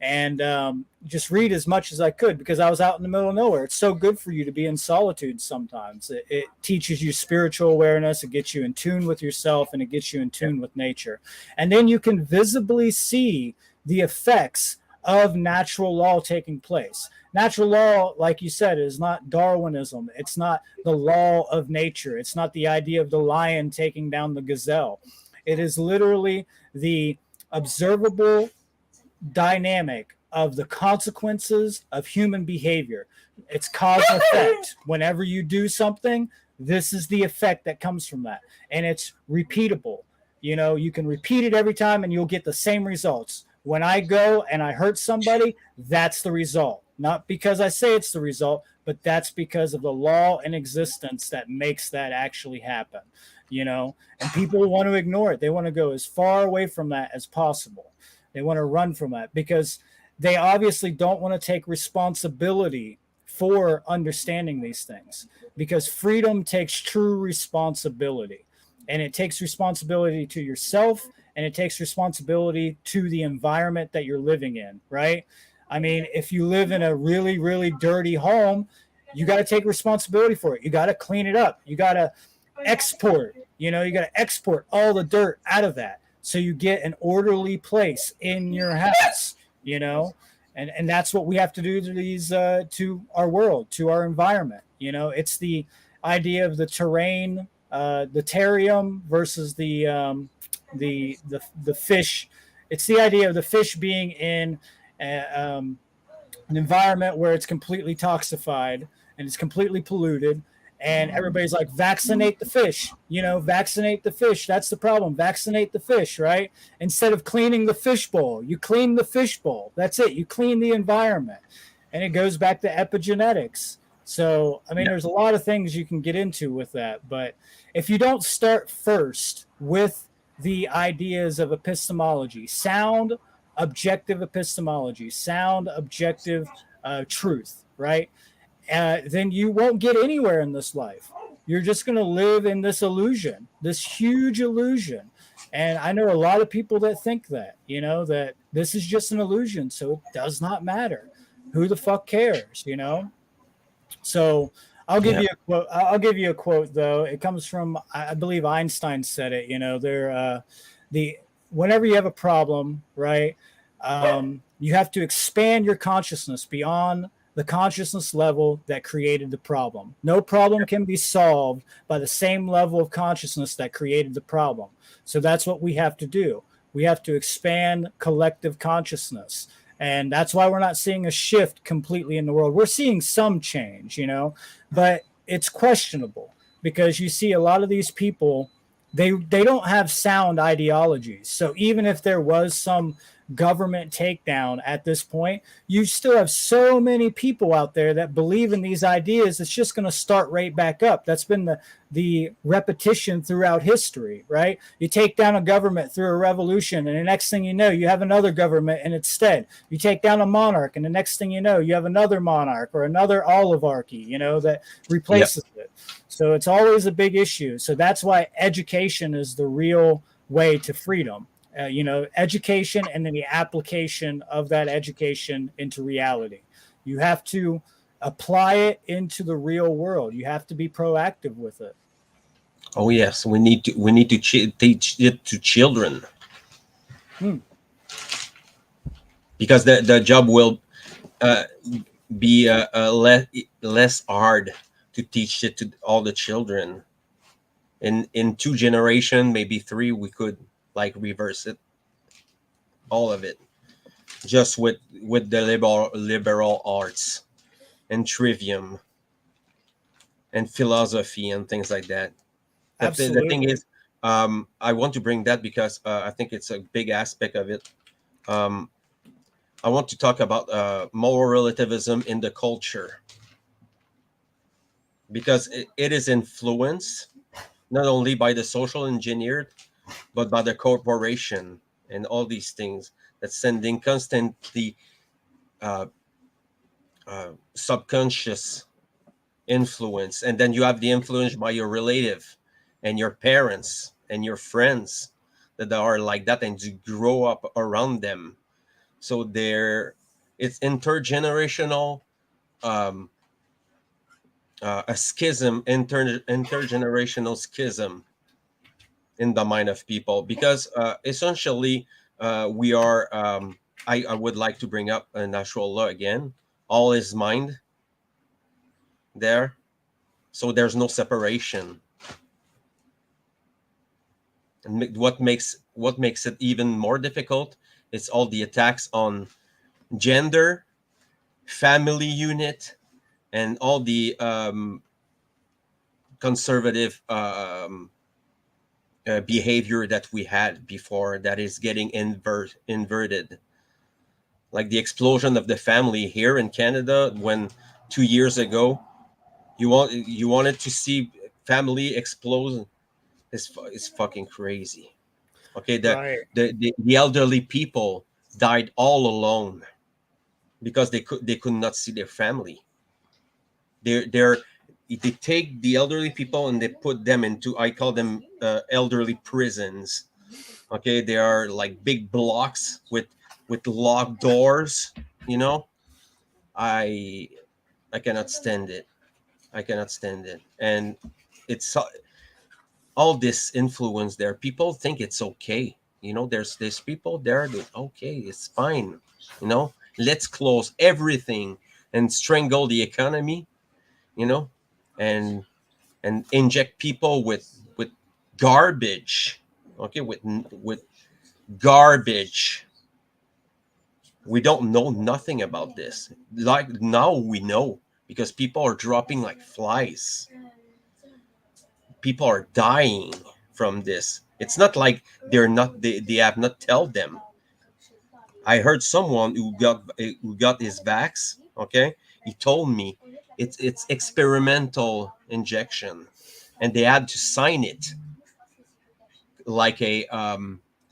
and just read as much as I could because I was out in the middle of nowhere. It's so good for you to be in solitude sometimes. It teaches you spiritual awareness. It gets you in tune with yourself, and it gets you in tune with nature. And then you can visibly see the effects of natural law taking place. Natural law, like you said, is not Darwinism. It's not the law of nature. It's not the idea of the lion taking down the gazelle. It is literally the observable dynamic of the consequences of human behavior. It's cause and effect. Whenever you do something, this is the effect that comes from that. And it's repeatable. You can repeat it every time and you'll get the same results. When I go and I hurt somebody, that's the result. Not because I say it's the result, but that's because of the law in existence that makes that actually happen, and people want to ignore it. They want to go as far away from that as possible. They want to run from that because they obviously don't want to take responsibility for understanding these things, because freedom takes true responsibility, and it takes responsibility to yourself, and it takes responsibility to the environment that you're living in, right? I mean, if you live in a really, really dirty home, you got to take responsibility for it. You got to clean it up. You got to export, you got to export all the dirt out of that so you get an orderly place in your house, and that's what we have to do to these, to our world, to our environment. It's the idea of the terrain, the terrarium versus the fish. It's the idea of the fish being in an environment where it's completely toxified and it's completely polluted, and everybody's like, vaccinate the fish, vaccinate the fish. That's the problem. Vaccinate the fish, right? Instead of cleaning the fish bowl, you clean the fish bowl. That's it. You clean the environment. And it goes back to epigenetics. So, I mean, there's a lot of things you can get into with that. But if you don't start first with the ideas of epistemology, sound, objective epistemology, sound, objective truth, right? Then you won't get anywhere in this life. You're just going to live in this illusion, this huge illusion. And I know a lot of people that think that, that this is just an illusion, so it does not matter. Who the fuck cares, So I'll give you a quote. I'll give you a quote, though. It comes from, I believe Einstein said it. Whenever you have a problem, right, you have to expand your consciousness beyond the consciousness level that created the problem. No problem can be solved by the same level of consciousness that created the problem. So that's what we have to do. We have to expand collective consciousness. And that's why we're not seeing a shift completely in the world. We're seeing some change, but it's questionable because you see a lot of these people, they don't have sound ideologies. So even if there was some government takedown at this point, you still have so many people out there that believe in these ideas. It's just going to start right back up. That's been the repetition throughout history, right? You take down a government through a revolution, and the next thing you know, you have another government in its stead. You take down a monarch, and the next thing you know, you have another monarch or another oligarchy, that replaces it. So it's always a big issue. So that's why education is the real way to freedom. Education, and then the application of that education into reality. You have to apply it into the real world. You have to be proactive with it. Oh yes, we need to teach it to children, Hmm. because the job will uh, be less hard to teach it to all the children. In 2 generation, maybe three, we could like reverse it, all of it, just with the liberal arts and trivium and philosophy and things like that. The thing Absolutely. is, I want to bring that because I think it's a big aspect of it. um, I want to talk about moral relativism in the culture, because it is influenced not only by the social engineered, but by the corporation and all these things that's sending constantly uh, subconscious influence. And then you have the influence by your relative and your parents and your friends that are like that, and you grow up around them. So it's intergenerational, um, a schism, intergenerational schism in the mind of people, because essentially we are. I would like to bring up a natural law again. All is mind there, so there's no separation. And what makes it even more difficult is all the attacks on gender, family unit, and all the conservative behavior that we had before, that is getting inverted, like the explosion of the family here in Canada, when 2 years ago you wanted to see family explode. It's fucking crazy. Okay, Right. the elderly people died all alone because they could not see their family. They're they take the elderly people and they put them into, I call them elderly prisons. Okay, they are like big blocks with locked doors. You know, I I cannot stand it. I cannot stand it. And it's all this influence there. People think it's okay. There's people there that, okay, it's fine. Let's close everything and strangle the economy. You know, and inject people with garbage. Okay, with garbage. We don't know nothing about this. Like now we know, because people are dropping like flies. People are dying from this. It's not like they have not tell them. I heard someone who got his vax. Okay, he told me it's experimental injection, and they had to sign it like a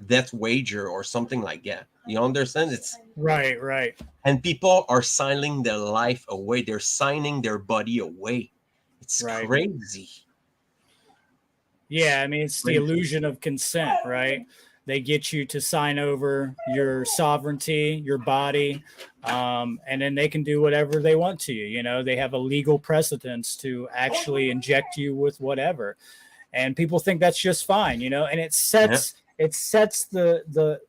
death wager or something like that. You understand? Right. Right. And people are signing their life away. They're signing their body away. It's Right. crazy. Yeah, I mean, it's the Crazy. illusion of consent, right? They get you to sign over your sovereignty, your body, and then they can do whatever they want to you. They have a legal precedence to actually inject you with whatever, and people think that's just fine. And it Yeah. sets it sets the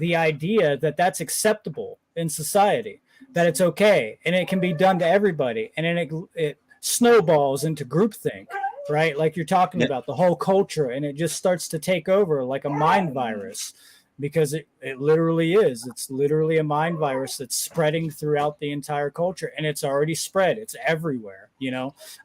idea that that's acceptable in society, that it's okay, and it can be done to everybody, and then it snowballs into groupthink, right? Like you're talking Yeah. about the whole culture, and it just starts to take over like a mind virus, because it literally is. It's literally a mind virus that's spreading throughout the entire culture, and it's already spread. It's everywhere.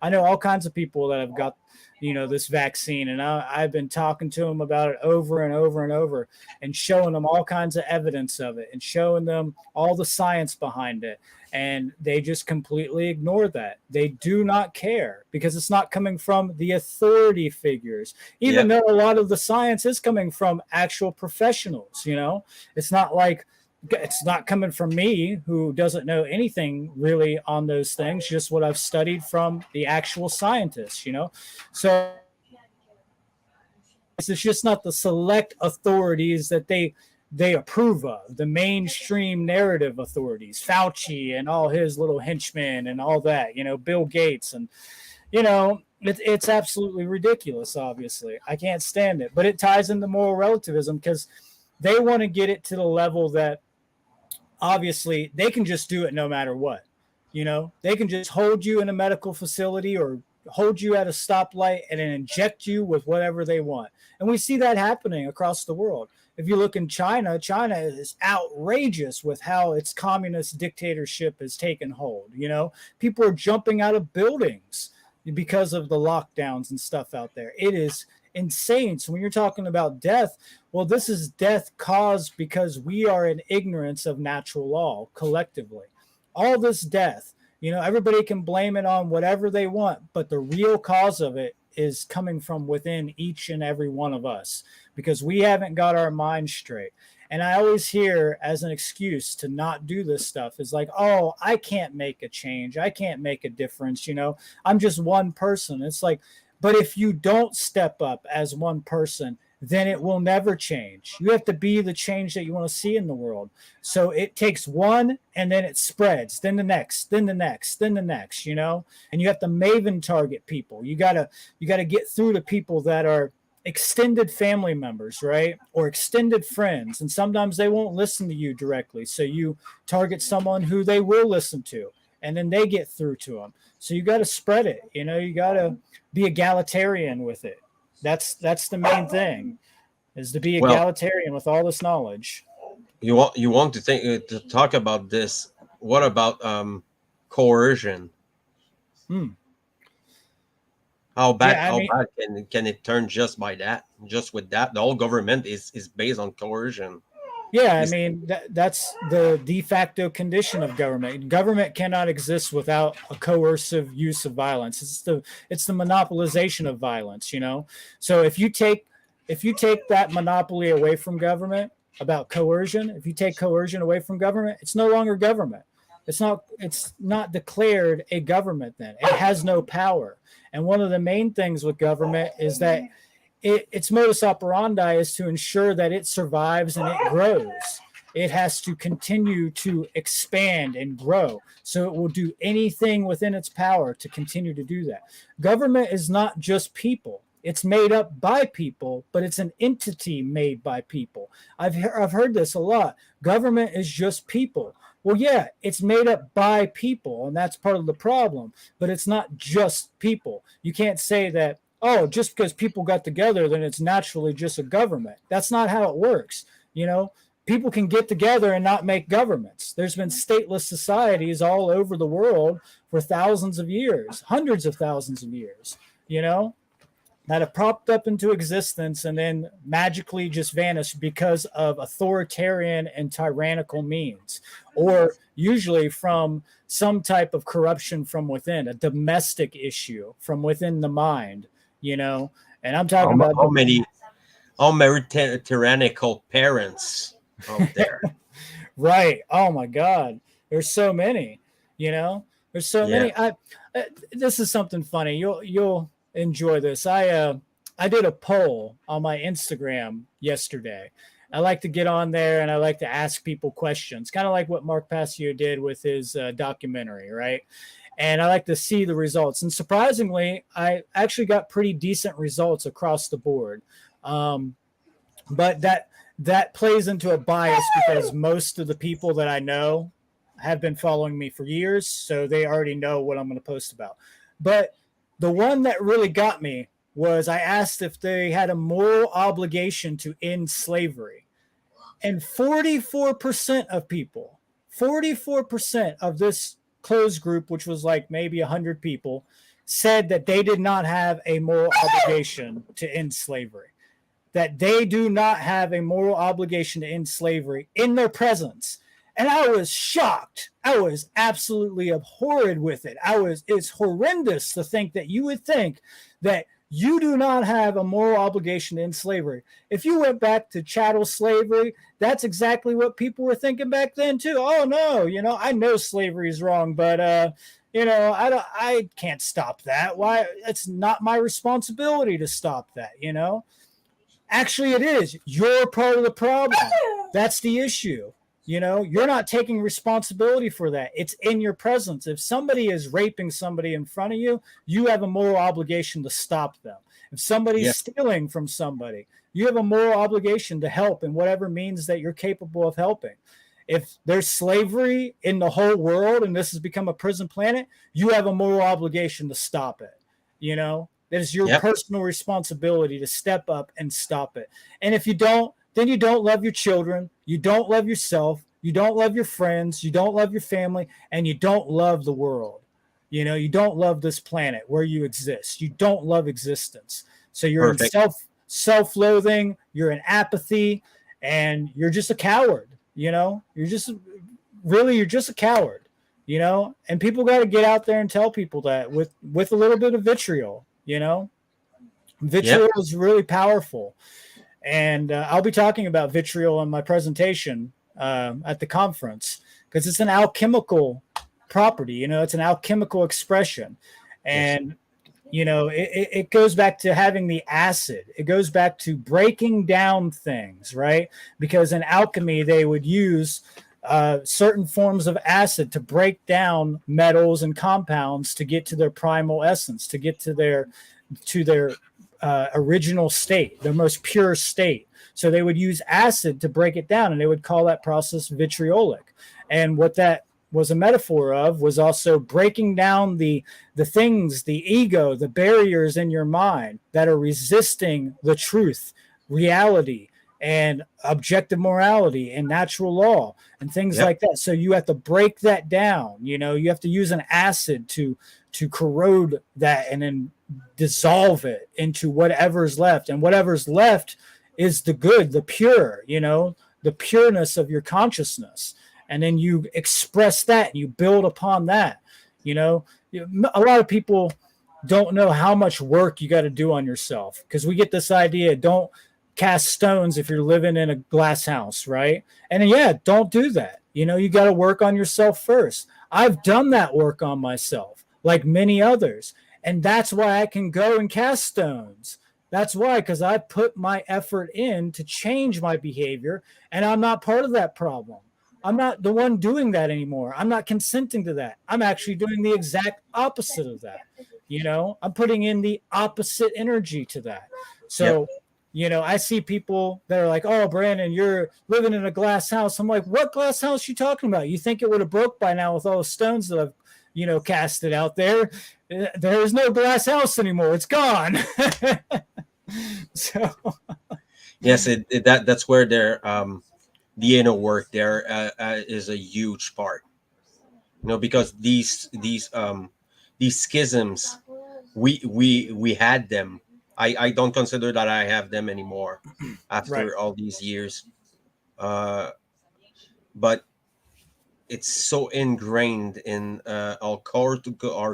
I know all kinds of people that have got this vaccine, and I've been talking to them about it over and over and over, and showing them all kinds of evidence of it, and showing them all the science behind it, and they just completely ignore that. They do not care, because it's not coming from the authority figures, even Yeah. though a lot of the science is coming from actual professionals. It's not like it's not coming from me, who doesn't know anything really on those things, just what I've studied from the actual scientists. So it's just not the select authorities that they they approve of, the mainstream narrative authorities, Fauci and all his little henchmen and all that, Bill Gates. And, it's absolutely ridiculous, obviously. I can't stand it. But it ties into moral relativism because they want to get it to the level that obviously they can just do it no matter what. They can just hold you in a medical facility or hold you at a stoplight and then inject you with whatever they want. And we see that happening across the world. If you look in China, China is outrageous with how its communist dictatorship has taken hold. People are jumping out of buildings because of the lockdowns and stuff out there. It is insane. So when you're talking about death, well, this is death caused because we are in ignorance of natural law collectively. All this death, everybody can blame it on whatever they want, but the real cause of it is coming from within each and every one of us because we haven't got our minds straight. And I always hear as an excuse to not do this stuff is like, oh, I can't make a change. I can't make a difference. I'm just one person. It's like, but if you don't step up as one person, then it will never change. You have to be the change that you want to see in the world. So it takes one and then it spreads, then the next, then the next, then the next, and you have to maven target people. You gotta get through to people that are extended family members, right? Or extended friends. And sometimes they won't listen to you directly. So you target someone who they will listen to, and then they get through to them. So you got to spread it. You got to be egalitarian with it. That's the main thing, is to be egalitarian with all this knowledge. You want to talk about this? What about coercion? How bad can it turn just by that? Just with that, the whole government is based on coercion. Yeah, that's the de facto condition of government. Government cannot exist without a coercive use of violence. It's the monopolization of violence, So if you take that monopoly away from government about coercion, if you take coercion away from government, it's no longer government. It's not declared a government then. It has no power. And one of the main things with government is that its modus operandi is to ensure that it survives and it grows. It has to continue to expand and grow. So it will do anything within its power to continue to do that. Government is not just people. It's made up by people, but it's an entity made by people. I've heard this a lot. Government is just people. Well, yeah, it's made up by people, and that's part of the problem. But it's not just people. You can't say that, oh, just because people got together, then it's naturally just a government. That's not how it works. People can get together and not make governments. There's been stateless societies all over the world for thousands of years, hundreds of thousands of years, that have popped up into existence and then magically just vanished because of authoritarian and tyrannical means, or usually from some type of corruption from within, a domestic issue from within the mind. And I'm talking about how many tyrannical parents out there. Right. Oh my God. There's so many, there's so many. This is something funny. You'll enjoy this. I did a poll on my Instagram yesterday. I like to get on there and I like to ask people questions, kind of like what Mark Passio did with his documentary, right? And I like to see the results. And surprisingly, I actually got pretty decent results across the board. But that plays into a bias because most of the people that I know have been following me for years, so they already know what I'm going to post about. But the one that really got me was I asked if they had a moral obligation to end slavery. And 44% of people, 44% of this closed group, which was like maybe 100 people, said that they did not have a moral obligation to end slavery. That they do not have a moral obligation to end slavery in their presence. And I was shocked. I was absolutely abhorred with it. It's horrendous to think that you would think that you do not have a moral obligation to end slavery. If you went back to chattel slavery, that's exactly what people were thinking back then too. Oh no, I know slavery is wrong, but I can't stop that. Why? It's not my responsibility to stop that. Actually, it is. You're part of the problem. That's the issue. You know, you're not taking responsibility for that. It's in your presence. If somebody is raping somebody in front of you, you have a moral obligation to stop them. If somebody's Yeah. stealing from somebody, you have a moral obligation to help in whatever means that you're capable of helping. If there's slavery in the whole world and this has become a prison planet, you have a moral obligation to stop it. You know, it is your Yep. personal responsibility to step up and stop it. And if you don't, then you don't love your children, you don't love yourself, you don't love your friends, you don't love your family, and you don't love the world. You know, you don't love this planet where you exist. You don't love existence. So you're in Perfect. self-loathing, you're in apathy, and you're just a coward. You know, you're just a coward. You know, and people got to get out there and tell people that with a little bit of vitriol. You know, Yep. vitriol is really powerful, and I'll be talking about vitriol in my presentation at the conference because it's an alchemical property. You know, it's an alchemical expression, Yes. and you know, it goes back to having the acid. It goes back to breaking down things, right? Because in alchemy, they would use certain forms of acid to break down metals and compounds to get to their primal essence, to get to their original state, their most pure state. So they would use acid to break it down, and they would call that process vitriolic. And what that was a metaphor of was also breaking down the things, the ego, the barriers in your mind that are resisting the truth, reality, and objective morality and natural law and things Yep. like that. So you have to break that down. You know, you have to use an acid to corrode that and then dissolve it into whatever's left. And whatever's left is the good, the pure, you know, the pureness of your consciousness. And then you express that and you build upon that. You know, a lot of people don't know how much work you got to do on yourself because we get this idea don't cast stones if you're living in a glass house, right? And yeah, don't do that. You know, you got to work on yourself first. I've done that work on myself, like many others. And that's why I can go and cast stones. That's why, because I put my effort in to change my behavior, and I'm not part of that problem. I'm not the one doing that anymore. I'm not consenting to that. I'm actually doing the exact opposite of that. You know, I'm putting in the opposite energy to that. Yep. So, you know, I see people that are like, "Oh, Brandon, you're living in a glass house." I'm like, "What glass house you talking about? You think it would have broke by now with all the stones that I've, you know, casted out there? There's no glass house anymore. It's gone." So, Yes. That's where the inner work there is a huge part. You know, because these schisms, we had them. I don't consider that I have them anymore right. after all these years. Uh, but it's so ingrained in our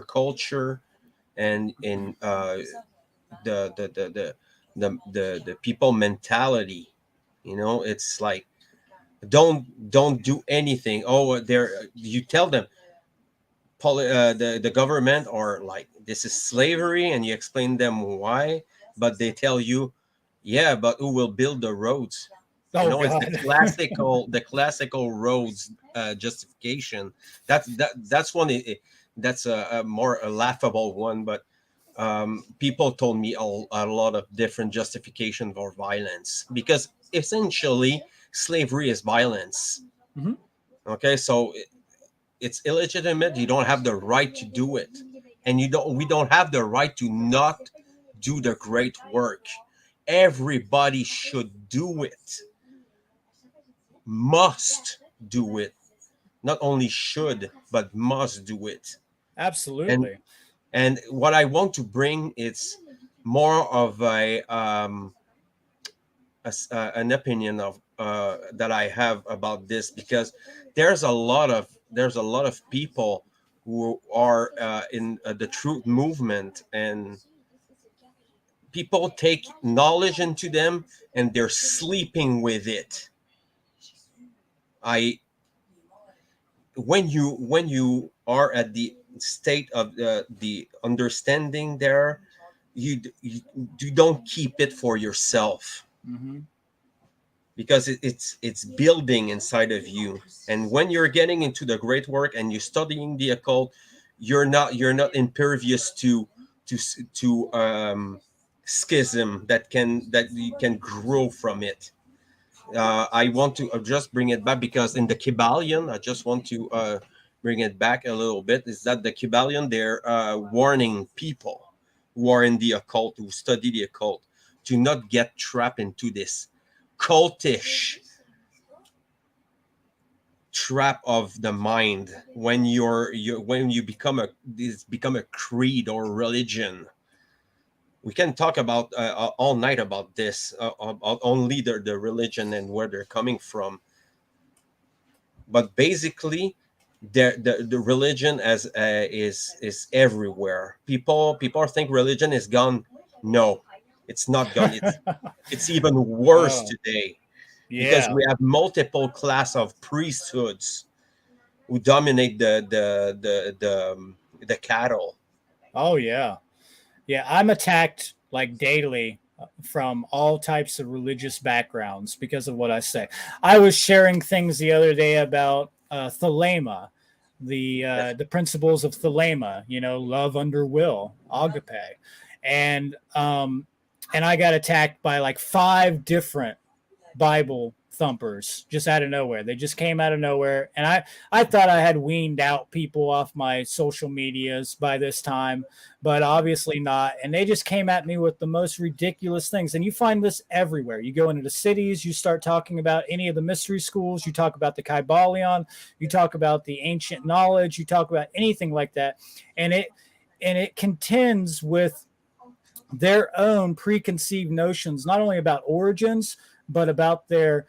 culture, and in the the people mentality. You know, it's like don't do anything. Oh, there you tell them the government or like this is slavery, and you explain them why, but they tell you, yeah, but who will build the roads? You Oh know, it's God. the classical roads justification. That's one. That's a more a laughable one, but people told me a lot of different justification for violence, because essentially slavery is violence. Mhm. Okay, so it's illegitimate. You don't have the right to do it, and we don't have the right to not do the great work. Everybody should do it, must do it, not only should but must do it. and Absolutely. and what I want to bring, it's more of an opinion of that I have about this, because there's a lot of people who are in the truth movement, and people take knowledge into them and they're sleeping with it. I when you are at the state of the understanding there, you don't keep it for yourself. Hmm. because it's building inside of you. And when you're getting into the great work and you're studying the occult, you're not impervious to schism that you can grow from it. I want to just bring it back, because in the Kybalion, I just want to bring it back a little bit. Is that the Kybalion? They're warning people who are in the occult, who study the occult, to not get trapped into this cultish trap of the mind. When when you become a creed or religion. We can talk about all night about this, about only the religion and where they're coming from. But basically, the religion is everywhere. People think religion is gone. No, it's not gone. It's even worse Oh, today, because yeah. we have multiple class of priesthoods who dominate the cattle. Oh, yeah. Yeah, I'm attacked like daily from all types of religious backgrounds because of what I say. I was sharing things the other day about thelema, Yes. the principles of thelema. You know, love under will, agape, and um, and I got attacked by like five different Bible thumpers just out of nowhere. They just came out of nowhere. And I thought I had weaned out people off my social medias by this time, but obviously not. And they just came at me with the most ridiculous things. And you find this everywhere. You go into the cities, you start talking about any of the mystery schools, you talk about the Kybalion, you talk about the ancient knowledge, you talk about anything like that. And it contends with their own preconceived notions, not only about origins, but about their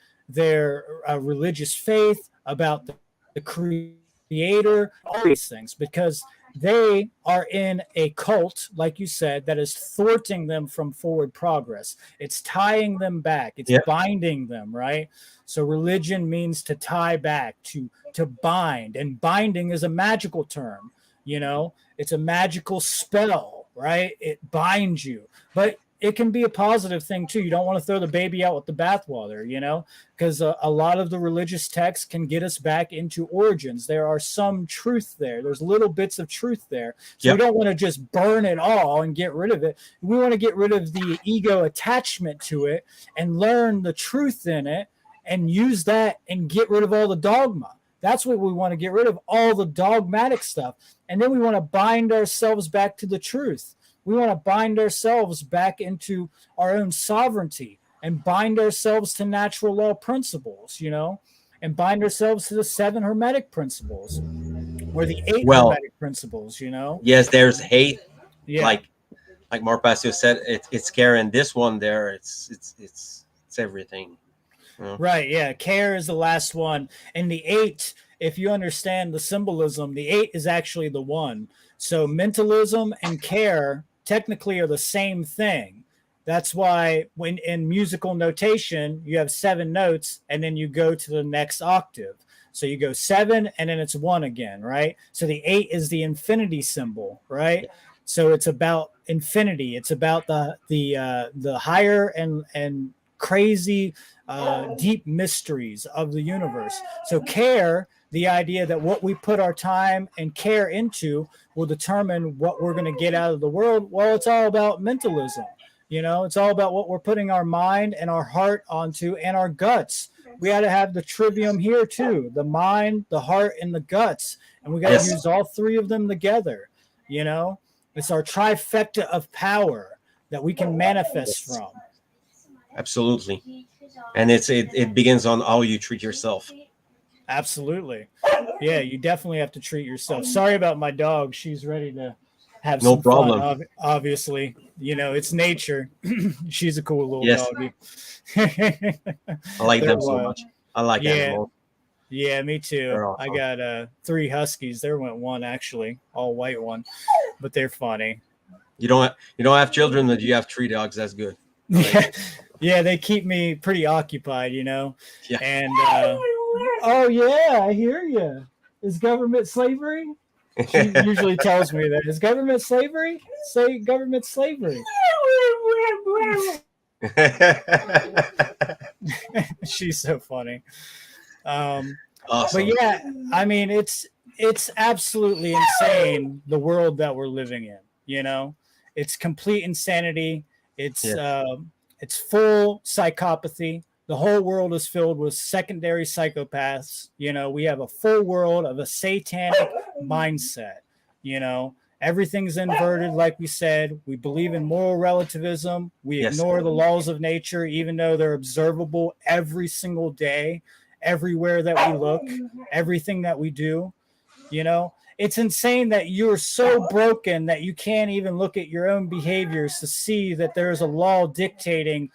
religious faith, about the creator, all these things, because they are in a cult, like you said, that is thwarting them from forward progress. It's tying them back. It's Yeah. binding them, right? So religion means to tie back, to bind, and binding is a magical term. You know, it's a magical spell, right? It binds you, but it can be a positive thing too. You don't want to throw the baby out with the bathwater, you know, because a lot of the religious texts can get us back into origins. There are some truth there. There's little bits of truth there. So we Yep. don't want to just burn it all and get rid of it. We want to get rid of the ego attachment to it and learn the truth in it and use that and get rid of all the dogma. That's what we want to get rid of, all the dogmatic stuff. And then we want to bind ourselves back to the truth. We want to bind ourselves back into our own sovereignty and bind ourselves to natural law principles, you know, and bind ourselves to the seven hermetic principles or the eight Well, hermetic principles, you know? yes, there's hate, Yeah. like Marpasio said, it's care, and this one there, it's everything. You know? Right. Yeah. Care is the last one. And the eight, if you understand the symbolism, the eight is actually the one. So mentalism and care technically are the same thing. That's why when in musical notation, you have seven notes and then you go to the next octave. So you go seven and then it's one again, right? So the eight is the infinity symbol, right? So it's about infinity. It's about the higher and crazy deep mysteries of the universe. So care, the idea that what we put our time and care into will determine what we're going to get out of the world. Well, it's all about mentalism. You know, it's all about what we're putting our mind and our heart onto and our guts. We got to have the trivium here too, the mind, the heart, and the guts. And we got to Yes. use all three of them together. You know, it's our trifecta of power that we can manifest Yes. from. Absolutely. And it begins on how you treat yourself. Absolutely. Yeah, you definitely have to treat yourself. Sorry about my dog. She's ready to have No some fun, problem. obviously. You know, it's nature. She's a cool little Yes, doggy. I like They're them so wild. much. I like Yeah, animals. yeah, me too. They're I awesome. got three huskies. There went one actually, all white one, but they're funny. You don't have children, but you have three dogs. That's good. I like Yeah, it. yeah, they keep me pretty occupied, you know. Yeah. And oh yeah, I hear you. Is government slavery? She usually tells me that. Is government slavery? Say government slavery. She's so funny. But Awesome. yeah, I mean, it's absolutely insane the world that we're living in. You know, it's complete insanity. It's Yes. it's full psychopathy. The whole world is filled with secondary psychopaths. You know, we have a full world of a satanic mindset. You know, everything's inverted, like we said. We believe in moral relativism. We Yes. ignore the laws of nature, even though they're observable every single day, everywhere that we look, everything that we do. You know, it's insane that you're so broken that you can't even look at your own behaviors to see that there's a law dictating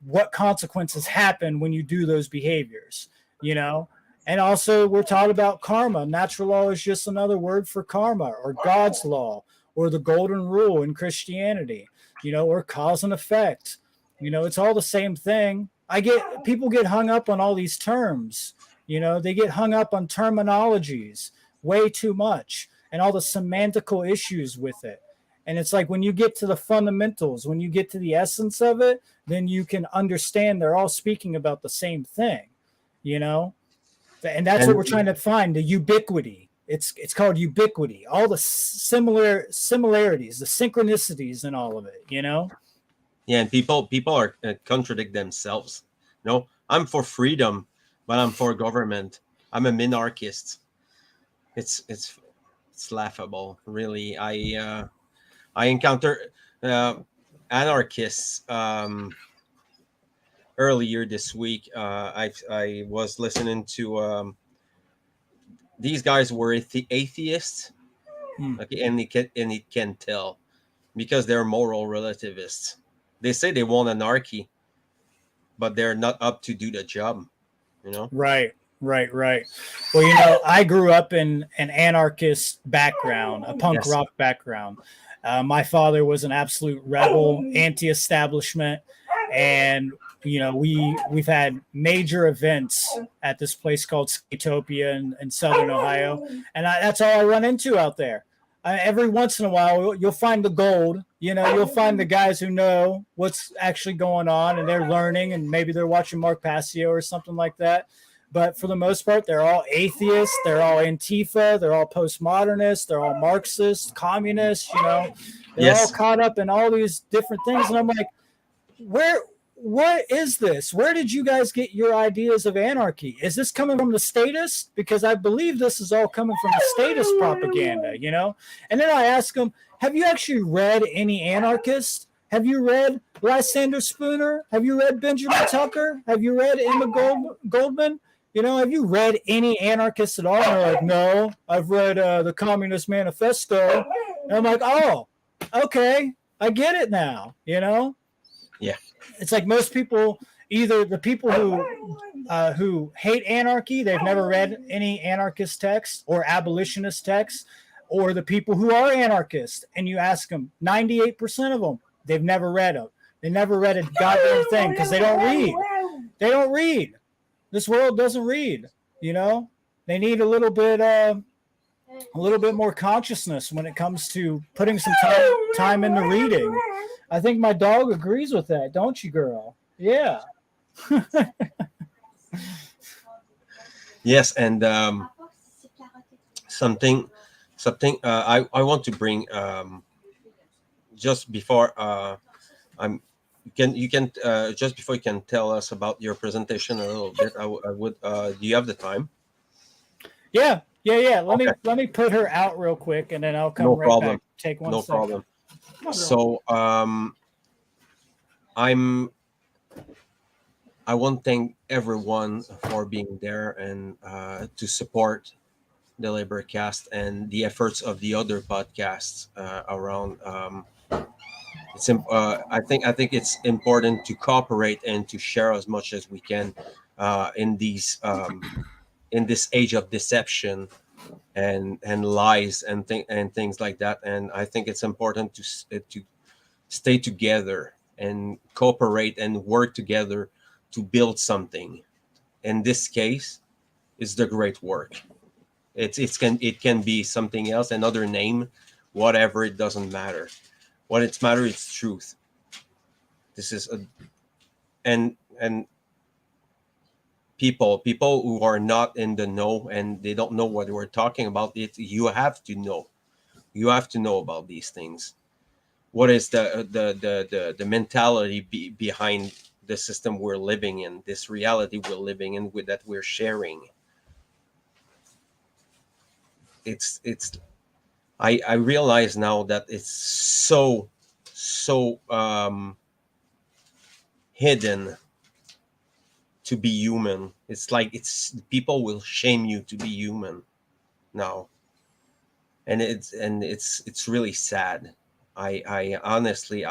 what consequences happen when you do those behaviors, you know? And also, we're taught about karma. Natural law is just another word for karma or God's law or the golden rule in Christianity, you know, or cause and effect. You know, it's all the same thing. People get hung up on all these terms. You know, they get hung up on terminologies way too much and all the semantical issues with it. And it's like when you get to the fundamentals, when you get to the essence of it, then you can understand they're all speaking about the same thing, you know? And that's what we're trying And to find, the ubiquity. It's called ubiquity. All the similarities, the synchronicities and all of it, you know? yeah, and people are contradict themselves. No, I'm for freedom, but I'm for government. I'm a minarchist. It's laughable, really. I encounter uh, anarchists earlier this week. I was listening to these guys were atheists. Hmm. Okay, and it can tell because they're moral relativists. They say they want anarchy, but they're not up to do the job. You know. Right, right. Well, you know, I grew up in an anarchist background, a punk Yes. rock background. My father was an absolute rebel, anti-establishment, and you know, we've had major events at this place called Skatopia in Southern Ohio, and that's all I run into out there. Every once in a while, you'll find the gold. You know, you'll find the guys who know what's actually going on, and they're learning, and maybe they're watching Mark Passio or something like that. But for the most part, they're all atheists. They're all Antifa. They're all postmodernists. They're all Marxists, communists. You know, they're all Yes. caught up in all these different things. And I'm like, where? What is this? Where did you guys get your ideas of anarchy? Is this coming from the statists? Because I believe this is all coming from the statist propaganda, you know? And then I ask them, have you actually read any anarchists? Have you read Lysander Spooner? Have you read Benjamin Tucker? Have you read Emma Goldman? You know, have you read any anarchists at all? And they're like, no, I've read the Communist Manifesto. And I'm like, oh, okay, I get it now, you know? Yeah. It's like most people, either the people who hate anarchy, they've never read any anarchist text or abolitionist text, or the people who are anarchists, and you ask them, 98% of them, they've never read them. They never read a goddamn thing because they don't read. They don't read. This world doesn't read. You know, they need a little bit more consciousness when it comes to putting some time into reading. I think my dog agrees with that, don't you, girl? Yeah. Yes, and something I want to bring just before I'm you can just before you can tell us about your presentation a little bit. I would do you have the time? Yeah. Let Okay. me put her out real quick, and then I'll come No right back. problem. Take one No second. problem. So I'm I want to thank everyone for being there and to support the LIBERcast and the efforts of the other podcasts around. I think it's important to cooperate and to share as much as we can in this age of deception and lies and things like that. And I think it's important to stay together and cooperate and work together to build something. In this case, it's the great work. It can be something else, another name, whatever. It doesn't matter. What it matters is truth. This is a and people who are not in the know and they don't know what we're talking about. You have to know. You have to know about these things. What is the mentality behind the system we're living in, this reality we're living in, with that we're sharing. It's I realize now that it's so hidden to be human. It's like it's people will shame you to be human now, and it's really sad. I honestly,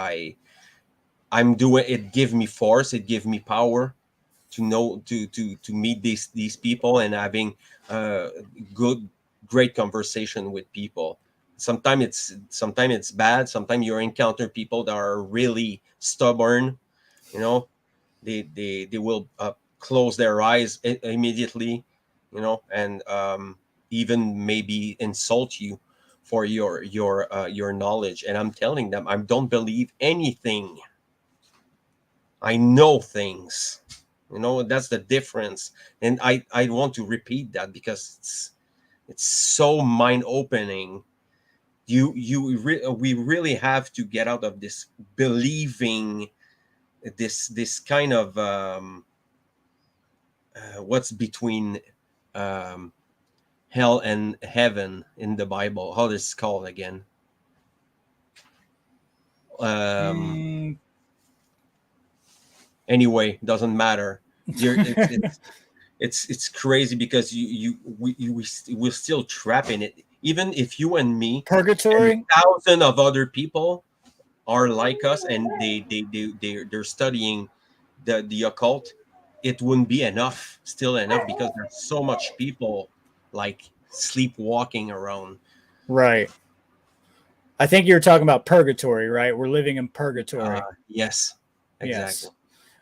I'm doing it. Give me force. It give me power to know to meet these people and having uh good great conversation with people. Sometimes it's bad. Sometimes you encounter people that are really stubborn. You know, they will close their eyes immediately. You know, and even maybe insult you for your knowledge. And I'm telling them, I don't believe anything. I know things. You know, that's the difference. And I want to repeat that because it's so mind opening. We really have to get out of this believing this kind of what's between um, hell and heaven in the Bible. How this is called again? Um, Mm. anyway, doesn't matter. There, it's crazy because we're still trapped in it. Even if you and me and Purgatory. thousands of other people are like us and they're studying the occult, it wouldn't be enough, still enough, because there's so much people like sleepwalking around. Right. I think you were talking about purgatory, right? We're living in purgatory. Yes, exactly. Yes.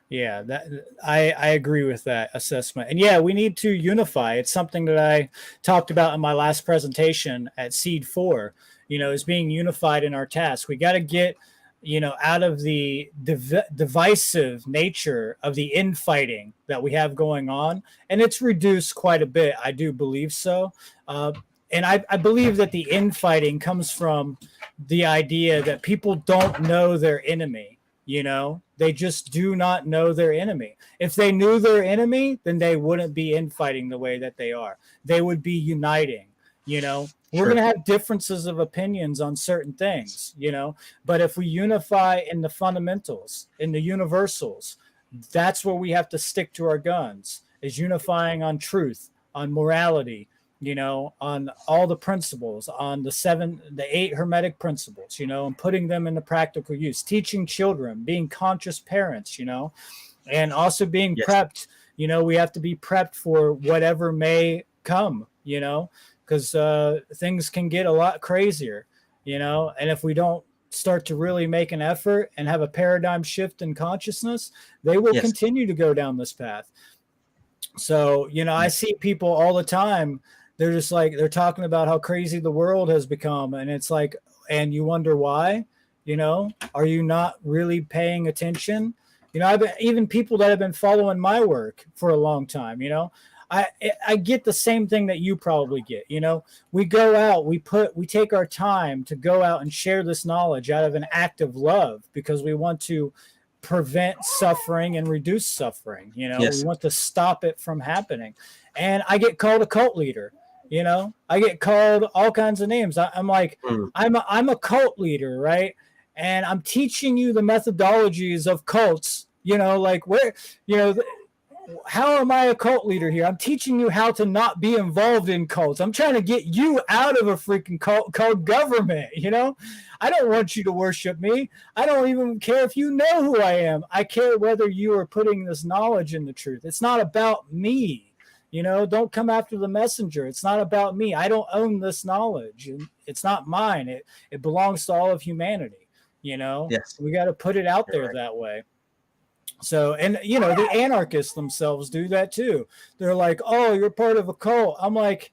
Yeah, that I agree with that assessment. And yeah, we need to unify. It's something that I talked about in my last presentation at Seed 4, is being unified in our task. We got to get, out of the divisive nature of the infighting that we have going on. And it's reduced quite a bit. I do believe so. And I believe that the infighting comes from the idea that people don't know their enemy. They just do not know their enemy. If they knew their enemy, then they wouldn't be infighting the way that they are. They would be uniting. We're going Sure. to have differences of opinions on certain things, but if we unify in the fundamentals, in the universals, that's where we have to stick to our guns, is unifying on truth, on morality, on all the principles, on the 8 hermetic principles, and putting them into practical use, teaching children, being conscious parents, and also being Yes. prepped. We have to be prepped for whatever may come, because things can get a lot crazier, and if we don't start to really make an effort and have a paradigm shift in consciousness, they will Yes. continue to go down this path. So, I Yes. see people all the time. They're just like, they're talking about how crazy the world has become. And it's like, and you wonder why, are you not really paying attention? I've been, even people that have been following my work for a long time, I, I get the same thing that you probably get. We go out, we take our time to go out and share this knowledge out of an act of love because we want to prevent suffering and reduce suffering. We Yes. want to stop it from happening. And I get called a cult leader. I get called all kinds of names. I'm like, Mm. I'm a cult leader, right? And I'm teaching you the methodologies of cults. Like where, you know, how am I a cult leader here? I'm teaching you how to not be involved in cults. I'm trying to get you out of a freaking cult called government. I don't want you to worship me. I don't even care if you know who I am. I care whether you are putting this knowledge in the truth. It's not about me. Don't come after the messenger. It's not about me. I don't own this knowledge. It's not mine. It belongs to all of humanity. Yes. We got to put it out You're there right. that way. So, and the anarchists themselves do that too. They're like, "Oh, you're part of a cult." I'm like,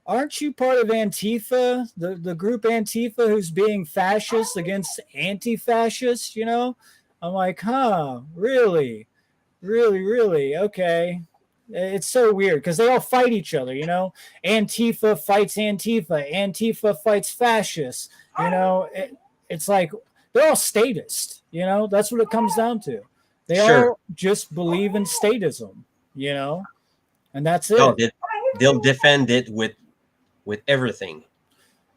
"Aren't you part of Antifa, the group Antifa, who's being fascist against anti-fascists?" I'm like, "Huh, really, really, really? Okay." It's so weird because they all fight each other, Antifa fights Antifa. Antifa fights fascists. It's like they're all statist. That's what it comes down to. They Sure. all just believe in statism, and that's No, it. they'll defend it with everything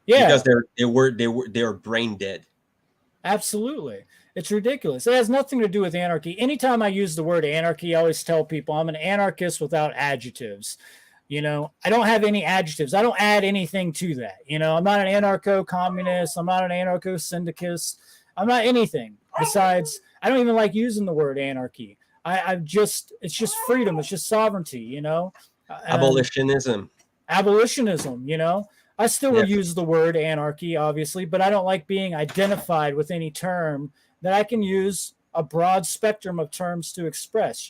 because Yeah, they're brain dead. absolutely. It's ridiculous. It has nothing to do with anarchy. Anytime I use the word anarchy, I always tell people I'm an anarchist without adjectives. I don't have any adjectives. I don't add anything to that. I'm not an anarcho communist. I'm not an anarcho syndicist. I'm not anything besides, I don't even like using the word anarchy. It's just freedom. It's just sovereignty, and Abolitionism. abolitionism, I still will Yes. use the word anarchy, obviously, but I don't like being identified with any term that I can use a broad spectrum of terms to express,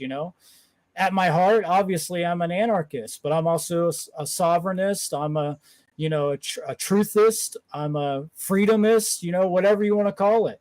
At my heart, obviously, I'm an anarchist, but I'm also a sovereignist. I'm a truthist. I'm a freedomist, whatever you want to call it.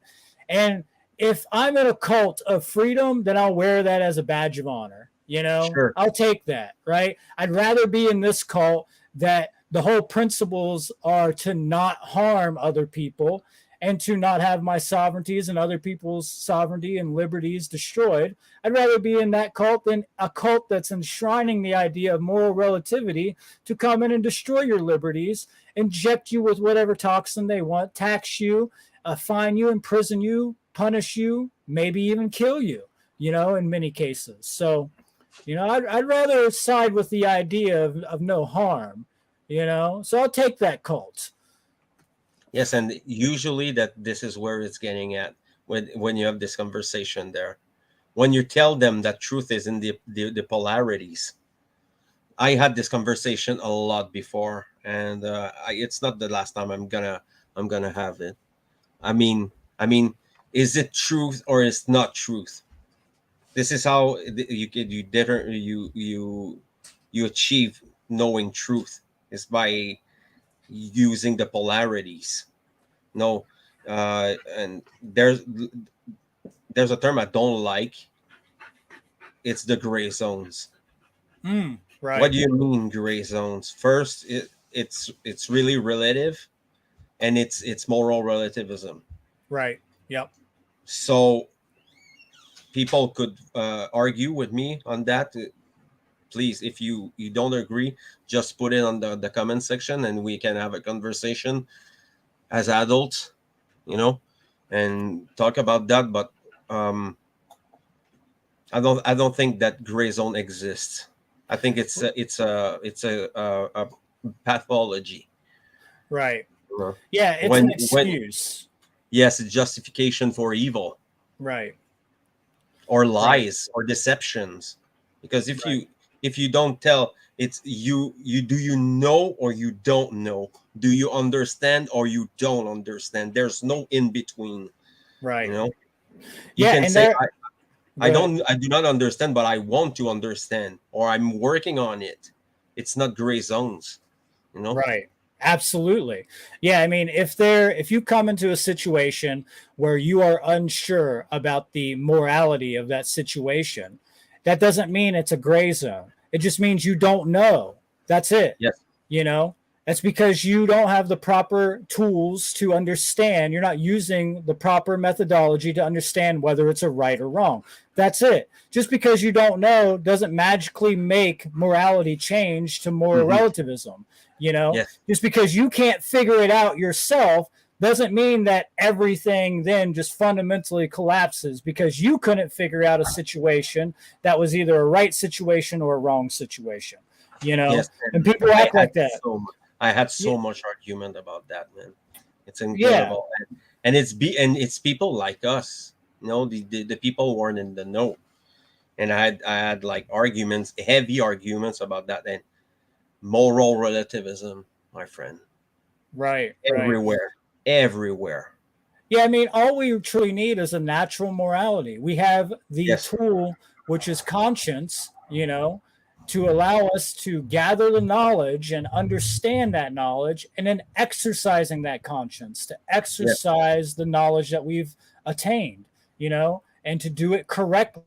And if I'm in a cult of freedom, then I'll wear that as a badge of honor. Sure. I'll take that, right? I'd rather be in this cult that the whole principles are to not harm other people and to not have my sovereignties and other people's sovereignty and liberties destroyed. I'd rather be in that cult than a cult that's enshrining the idea of moral relativity to come in and destroy your liberties, inject you with whatever toxin they want, tax you, fine you, imprison you, punish you, maybe even kill you, in many cases. So, I'd rather side with the idea of no harm, so I'll take that cult. Yes, and usually that this is where it's getting at when you have this conversation there. When you tell them that truth is in the polarities. I had this conversation a lot before, and it's not the last time I'm gonna have it. I mean, I mean, is it truth or is not truth? This is how you achieve knowing truth is by using the polarities. No, and there's a term I don't like. It's the gray zones. What Right, do you mean gray zones? First, it's really relative, and it's moral relativism. right. Yep. So people could argue with me on that. Please, if you don't agree, just put it on the comment section, and we can have a conversation as adults, you know, and talk about that. But um, I don't think that gray zone exists. I think it's a pathology. Right. You know? Yeah, it's an When excuse. yes, it's justification for evil Right. or Right. lies or deceptions. Because if Right. you don't tell, it's you do you know or you don't know? Do you understand or you don't understand? There's no in between. You Right. know, you Yeah, can and say there go ahead. I do not understand, but I want to understand, or I'm working on it. It's not gray zones, you know. Right. Absolutely. Yeah, I mean, if you come into a situation where you are unsure about the morality of that situation, that doesn't mean it's a gray zone. It just means you don't know. That's it. Yes, You know, that's because you don't have the proper tools to understand. You're not using the proper methodology to understand whether it's a right or wrong. That's it. Just because you don't know doesn't magically make morality change to moral hmm relativism. yes, Just because you can't figure it out yourself doesn't mean that everything then just fundamentally collapses because you couldn't figure out a situation that was either a right situation or a wrong situation. yes. And And people I act had like that. I had Yeah, so much argument about that, man. It's yeah, incredible, and it's people like us, the people who aren't in the know. And I had like arguments, heavy arguments about that, and moral relativism, my friend, right, right. everywhere, everywhere. Yeah, I mean, all we truly need is a natural morality. We have the Yes, tool, which is conscience, to allow us to gather the knowledge and understand that knowledge, and then exercising that conscience, to yes, exercise the knowledge that we've attained, and to do it correctly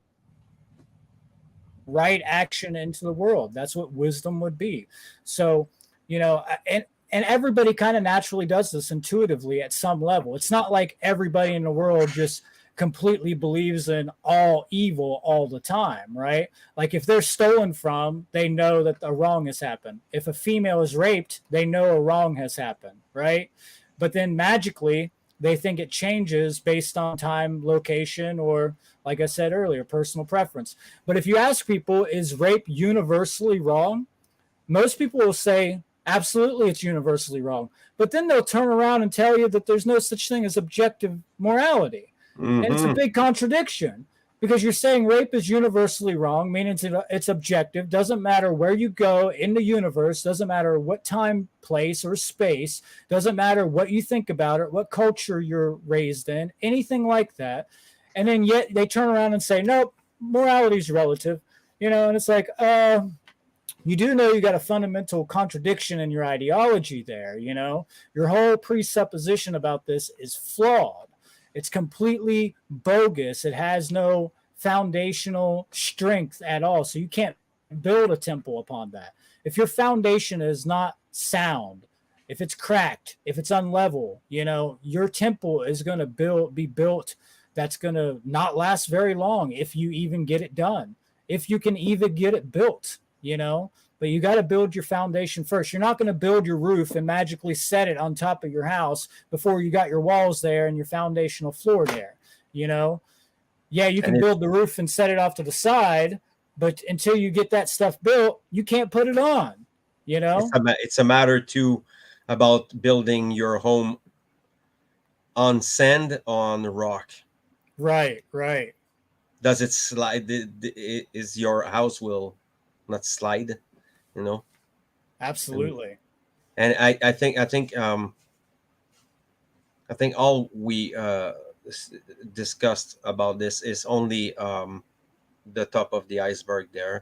right action into the world. That's what wisdom would be. So, you know, and everybody kind of naturally does this intuitively at some level. It's not like everybody in the world just completely believes in all evil all the time, right? Like if they're stolen from, they know that a wrong has happened. If a female is raped, they know a wrong has happened, right? But then magically, they think it changes based on time, location, or like I said earlier, personal preference. But if you ask people, is rape universally wrong? Most people will say, absolutely, it's universally wrong. But then they'll turn around and tell you that there's no such thing as objective morality. And it's a Mm-hmm. big contradiction because you're saying rape is universally wrong, meaning it's objective, doesn't matter where you go in the universe, doesn't matter what time, place, or space, doesn't matter what you think about it, what culture you're raised in, anything like that. And then yet they turn around and say, nope, morality is relative. You know, and it's like, you do know you got a fundamental contradiction in your ideology there. You know, your whole presupposition about this is flawed. It's completely bogus. It has no foundational strength at all. So you can't build a temple upon that. If your foundation is not sound, if it's cracked, if it's unlevel, you know, your temple is going to be built that's going to not last very long if you even get it done, if you can even get it built, you know. But you got to build your foundation first. You're not going to build your roof and magically set it on top of your house before you got your walls there and your foundational floor there, you know. Yeah, you And can build the roof and set it off to the side, but until you get that stuff built, you can't put it on, you know. it's a matter too about building your home on sand, on rock. Right, right. Does it slide? Is your house will not slide? You know, and Absolutely. I think all we discussed about this is only the top of the iceberg. It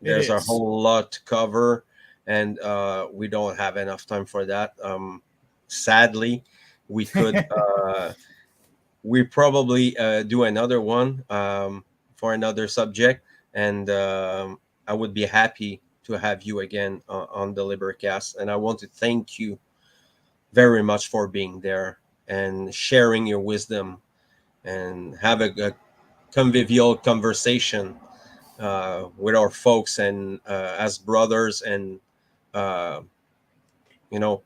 There's a is. whole lot to cover, and we don't have enough time for that. Sadly, we could we probably do another one for another subject, and I would be happy to have you again on the LIBERcast. And I want to thank you very much for being there and sharing your wisdom and have a convivial conversation with our folks and as brothers and uh, you know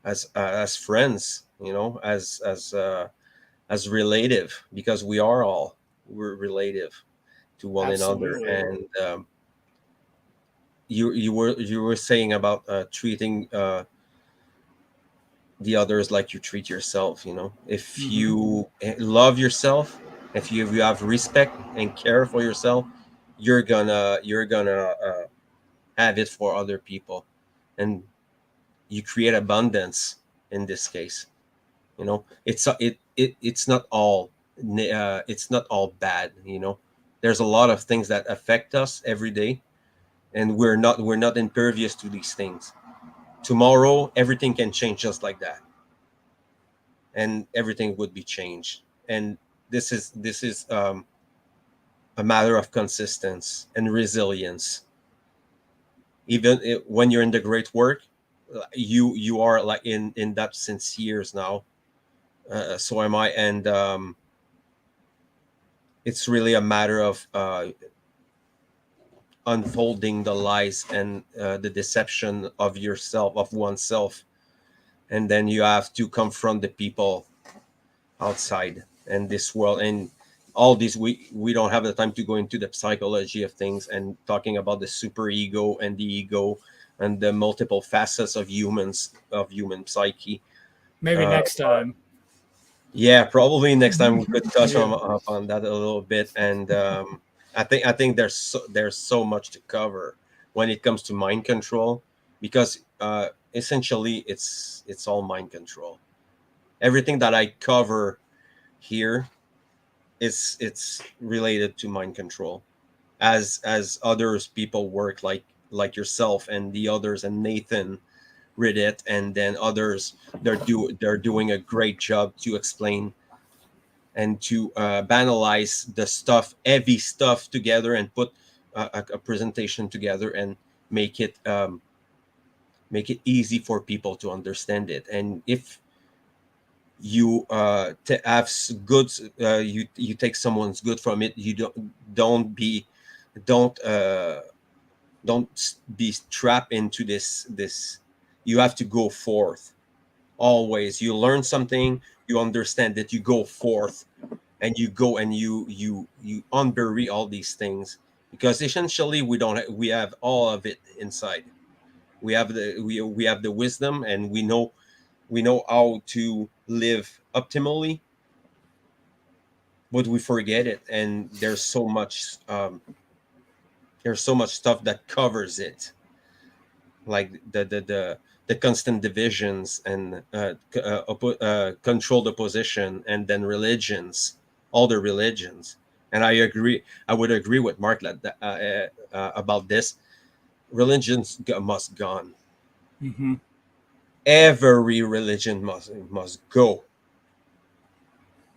as friends, as relative, because we're relative to one another. Absolutely. And you were saying about treating the others like you treat yourself. If Mm-hmm. you love yourself, if you have respect and care for yourself, you're gonna have it for other people, and you create abundance in this case. It's not all it's not all bad. There's a lot of things that affect us every day, and we're not impervious to these things. Tomorrow everything can change just like that, and everything would be changed. And this is a matter of consistency and resilience. Even when you're in the great work, you are like in that since years now. So am I. And it's really a matter of unfolding the lies and the deception of yourself, of oneself, and then you have to confront the people outside and this world. And all these, we don't have the time to go into the psychology of things and talking about the super ego and the ego and the multiple facets of human psyche. Maybe uh, next time. Yeah, probably next time we could touch Yeah. on that a little bit. And I think there's so much to cover when it comes to mind control, because essentially it's all mind control. Everything that I cover here is it's related to mind control, as others people work like yourself and the others and Nathan read it, and then others, they're doing a great job to explain and to banalize the stuff, heavy stuff together, and put a presentation together and make it make it easy for people to understand it. And if you to have goods, you take someone's good from it, you don't be don't don't be trapped into this. You have to go forth always. You learn something, you understand that, you go forth, and you go and you unbury all these things, because essentially we have all of it inside. We have the wisdom, and we know how to live optimally, but we forget it. And there's so much stuff that covers it, like the constant divisions, and controlled opposition, and then religions, all the religions. And I would agree with Mark about this. Religions must gone. Mm-hmm. Every religion must go,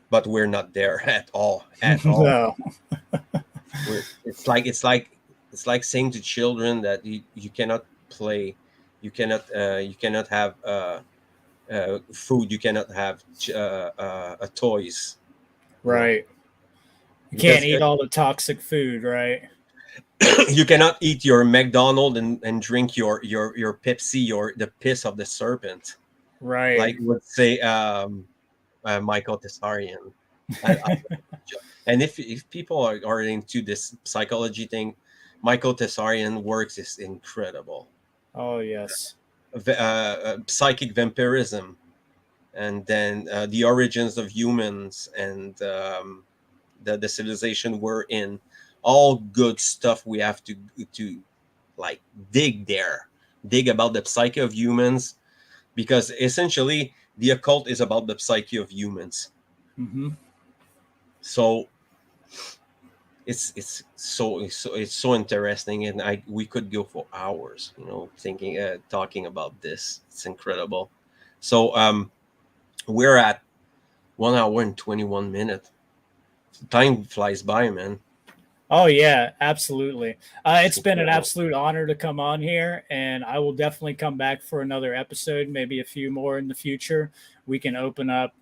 but we're not there at all. No. It's like saying to children that you cannot play, you cannot have food, you cannot have toys, you know, Right. You can't because eat all the toxic food, right? you cannot eat your McDonald and drink your Pepsi, your the piss of the serpent, Right. like would say Michael Tessarian. I, and if people are into this psychology thing, Michael Tessarian works is incredible. Oh, yes. Psychic vampirism, and then the origins of humans, and the civilization we're in. All good stuff. We have to like dig about the psyche of humans, because essentially the occult is about the psyche of humans. Mm-hmm. So it's so interesting, and I we could go for hours, thinking talking about this. It's incredible. So we're at 1 hour and 21 minutes. Time flies by, man. Oh yeah, absolutely. It's It's been an incredible. absolute honor to come on here, and I will definitely come back for another episode, maybe a few more in the future. We can open up,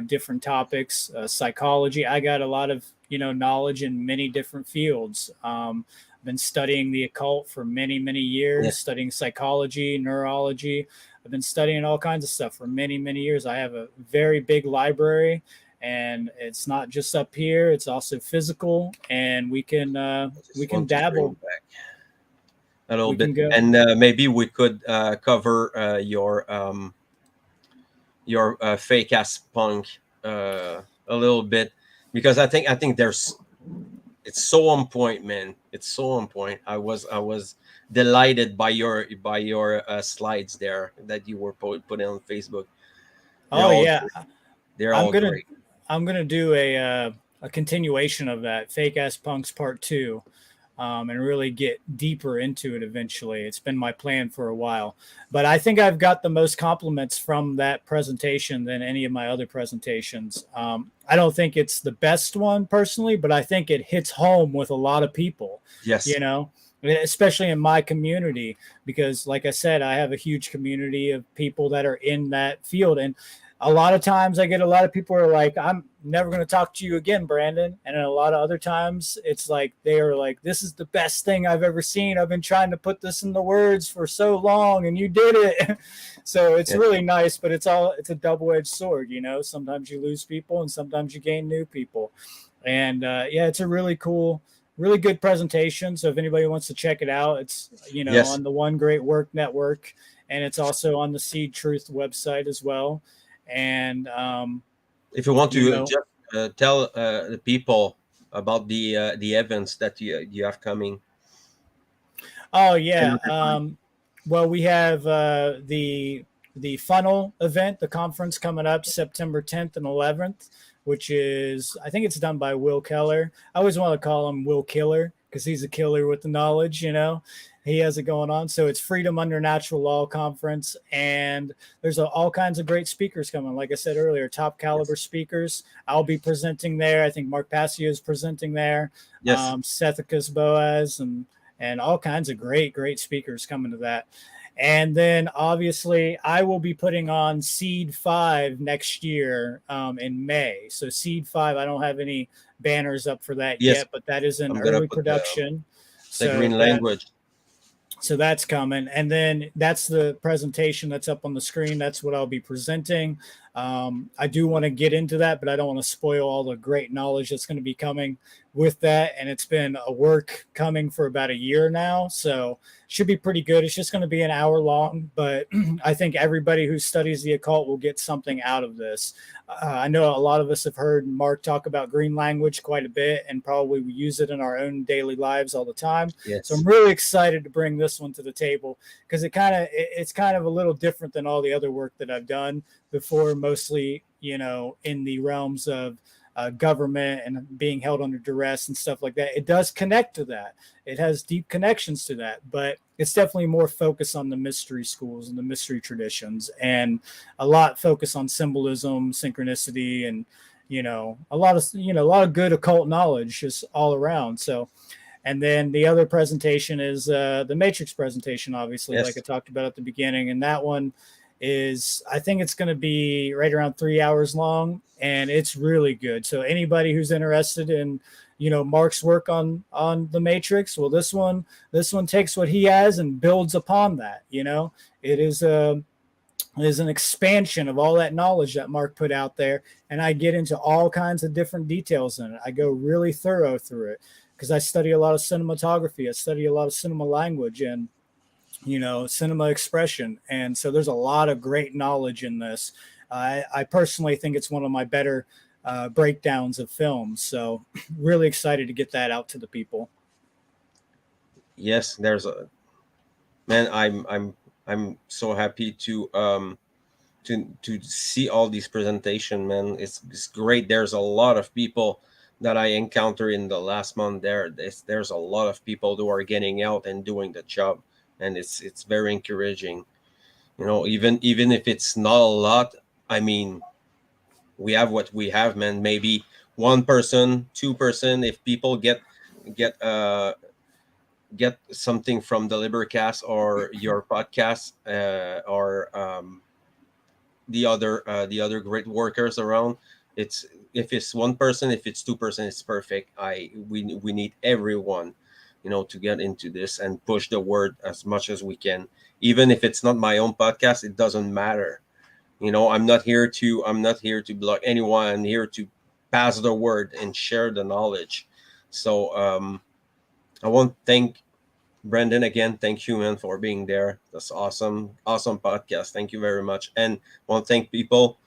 different topics, psychology. I got a lot of, knowledge in many different fields. I've been studying the occult for many, many Yeah. years, studying psychology, neurology. I've been studying all kinds of stuff for many, many years. I have a very big library, and it's not just up here, it's also physical, and we can I we just can want to bring dabble. back a little We can bit, go. and maybe we could cover your fake ass punk a little bit, because I think there's it's so on point, man. It's so on point. I was delighted by your slides there that you were putting on Facebook. They're Oh all yeah, great. They're i'm all gonna great. I'm gonna do a continuation of that fake ass punks part two, and really get deeper into it eventually. It's been my plan for a while, but I think I've got the most compliments from that presentation than any of my other presentations. I don't think it's the best one personally, but I think it hits home with a lot of people, Yes. you know, especially in my community, because like I said, I have a huge community of people that are in that field. And a lot of times I get a lot of people are like, I'm never going to talk to you again, Brandon. And then a lot of other times it's like, they are like, this is the best thing I've ever seen. I've been trying to put this in the words for so long and you did it. So it's Yeah. really nice, but it's a double-edged sword. Sometimes you lose people and sometimes you gain new people. And yeah, it's a really cool, really good presentation. So if anybody wants to check it out, it's, Yes. on the One Great Work Network, and it's also on the Seed Truth website as well. And If you want you to know, just tell the people about the events that you have coming. oh Can yeah, everybody? well, we have the funnel event, the conference coming up September 10th and 11th, which is, I think it's done by Will Keller. I always want to call him Will Killer because he's a killer with the knowledge. He has it going on. So it's Freedom Under Natural Law Conference, and there's all kinds of great speakers coming. Like I said earlier, top caliber Yes. speakers. I'll be presenting there. I think Mark Passio is presenting there. Yes. Sethicus Boaz and all kinds of great speakers coming to that. And then obviously I will be putting on Seed 5 next year in May. So Seed 5, I don't have any banners up for that Yes. yet, but that is in I'm gonna early put production. the So green language. that's coming. And then that's the presentation that's up on the screen. That's what I'll be presenting. I do want to get into that, but I don't want to spoil all the great knowledge that's going to be coming with that. And it's been a work coming for about a year now. So should be pretty good. It's just going to be an hour long, but I think everybody who studies the occult will get something out of this. I know a lot of us have heard Mark talk about green language quite a bit, and probably we use it in our own daily lives all the time. So I'm Yes. really excited to bring this one to the table because it's kind of a little different than all the other work that I've done before, mostly in the realms of government and being held under duress and stuff like that. It does connect to that. It has deep connections to that, but it's definitely more focused on the mystery schools and the mystery traditions, and a lot focus on symbolism, synchronicity, and a lot of good occult knowledge just all around. So, and then the other presentation is the Matrix presentation, obviously, like I Yes. talked about at the beginning. And that one I think it's going to be right around 3 hours long, and it's really good. So anybody who's interested in, Mark's work on the Matrix, well, this one takes what he has and builds upon that. It is an expansion of all that knowledge that Mark put out there, and I get into all kinds of different details in it. I go really thorough through it because I study a lot of cinematography. I study a lot of cinema language and cinema expression, and so there's a lot of great knowledge in this. I personally think it's one of my better breakdowns of films. So really excited to get that out to the people. Yes. There's a man. I'm so happy to see all these presentation, man. It's great. There's a lot of people that I encounter in the last month. There's a lot of people who are getting out and doing the job, and it's very encouraging. Even if it's not a lot, I mean, we have what we have, man. Maybe one person, two-person, if people get get something from the LIBERcast or your podcast, or the other great workers around. It's If it's one person, if it's two-person, it's perfect. We need everyone, to get into this and push the word as much as we can. Even if it's not my own podcast, it doesn't matter. I'm not here to block anyone. I'm here to pass the word and share the knowledge. So I want to thank Brendan again. Thank you, man, for being there. That's awesome podcast. Thank you very much. And want to thank people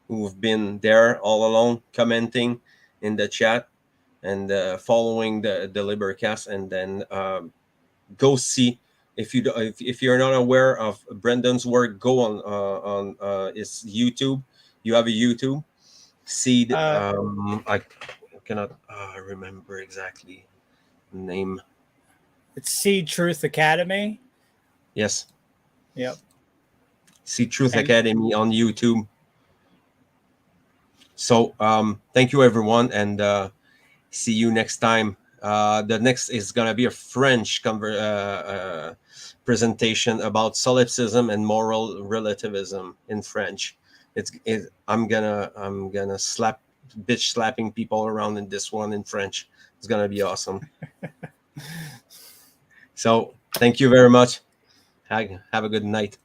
who've been there all along, commenting in the chat and following the LIBERcast. And then go see, if you're not aware of Brendan's work, go on his YouTube. You have a YouTube. Seed. Uh, I cannot remember exactly the name. it's Seed Truth Academy. Yes. Yep. See Truth And Academy on YouTube. So thank you everyone, and see you next time. The next is gonna be a French presentation about solipsism and moral relativism in French. I'm gonna bitch slapping people around in this one in French. It's gonna be awesome. So thank you very much. Have a good night.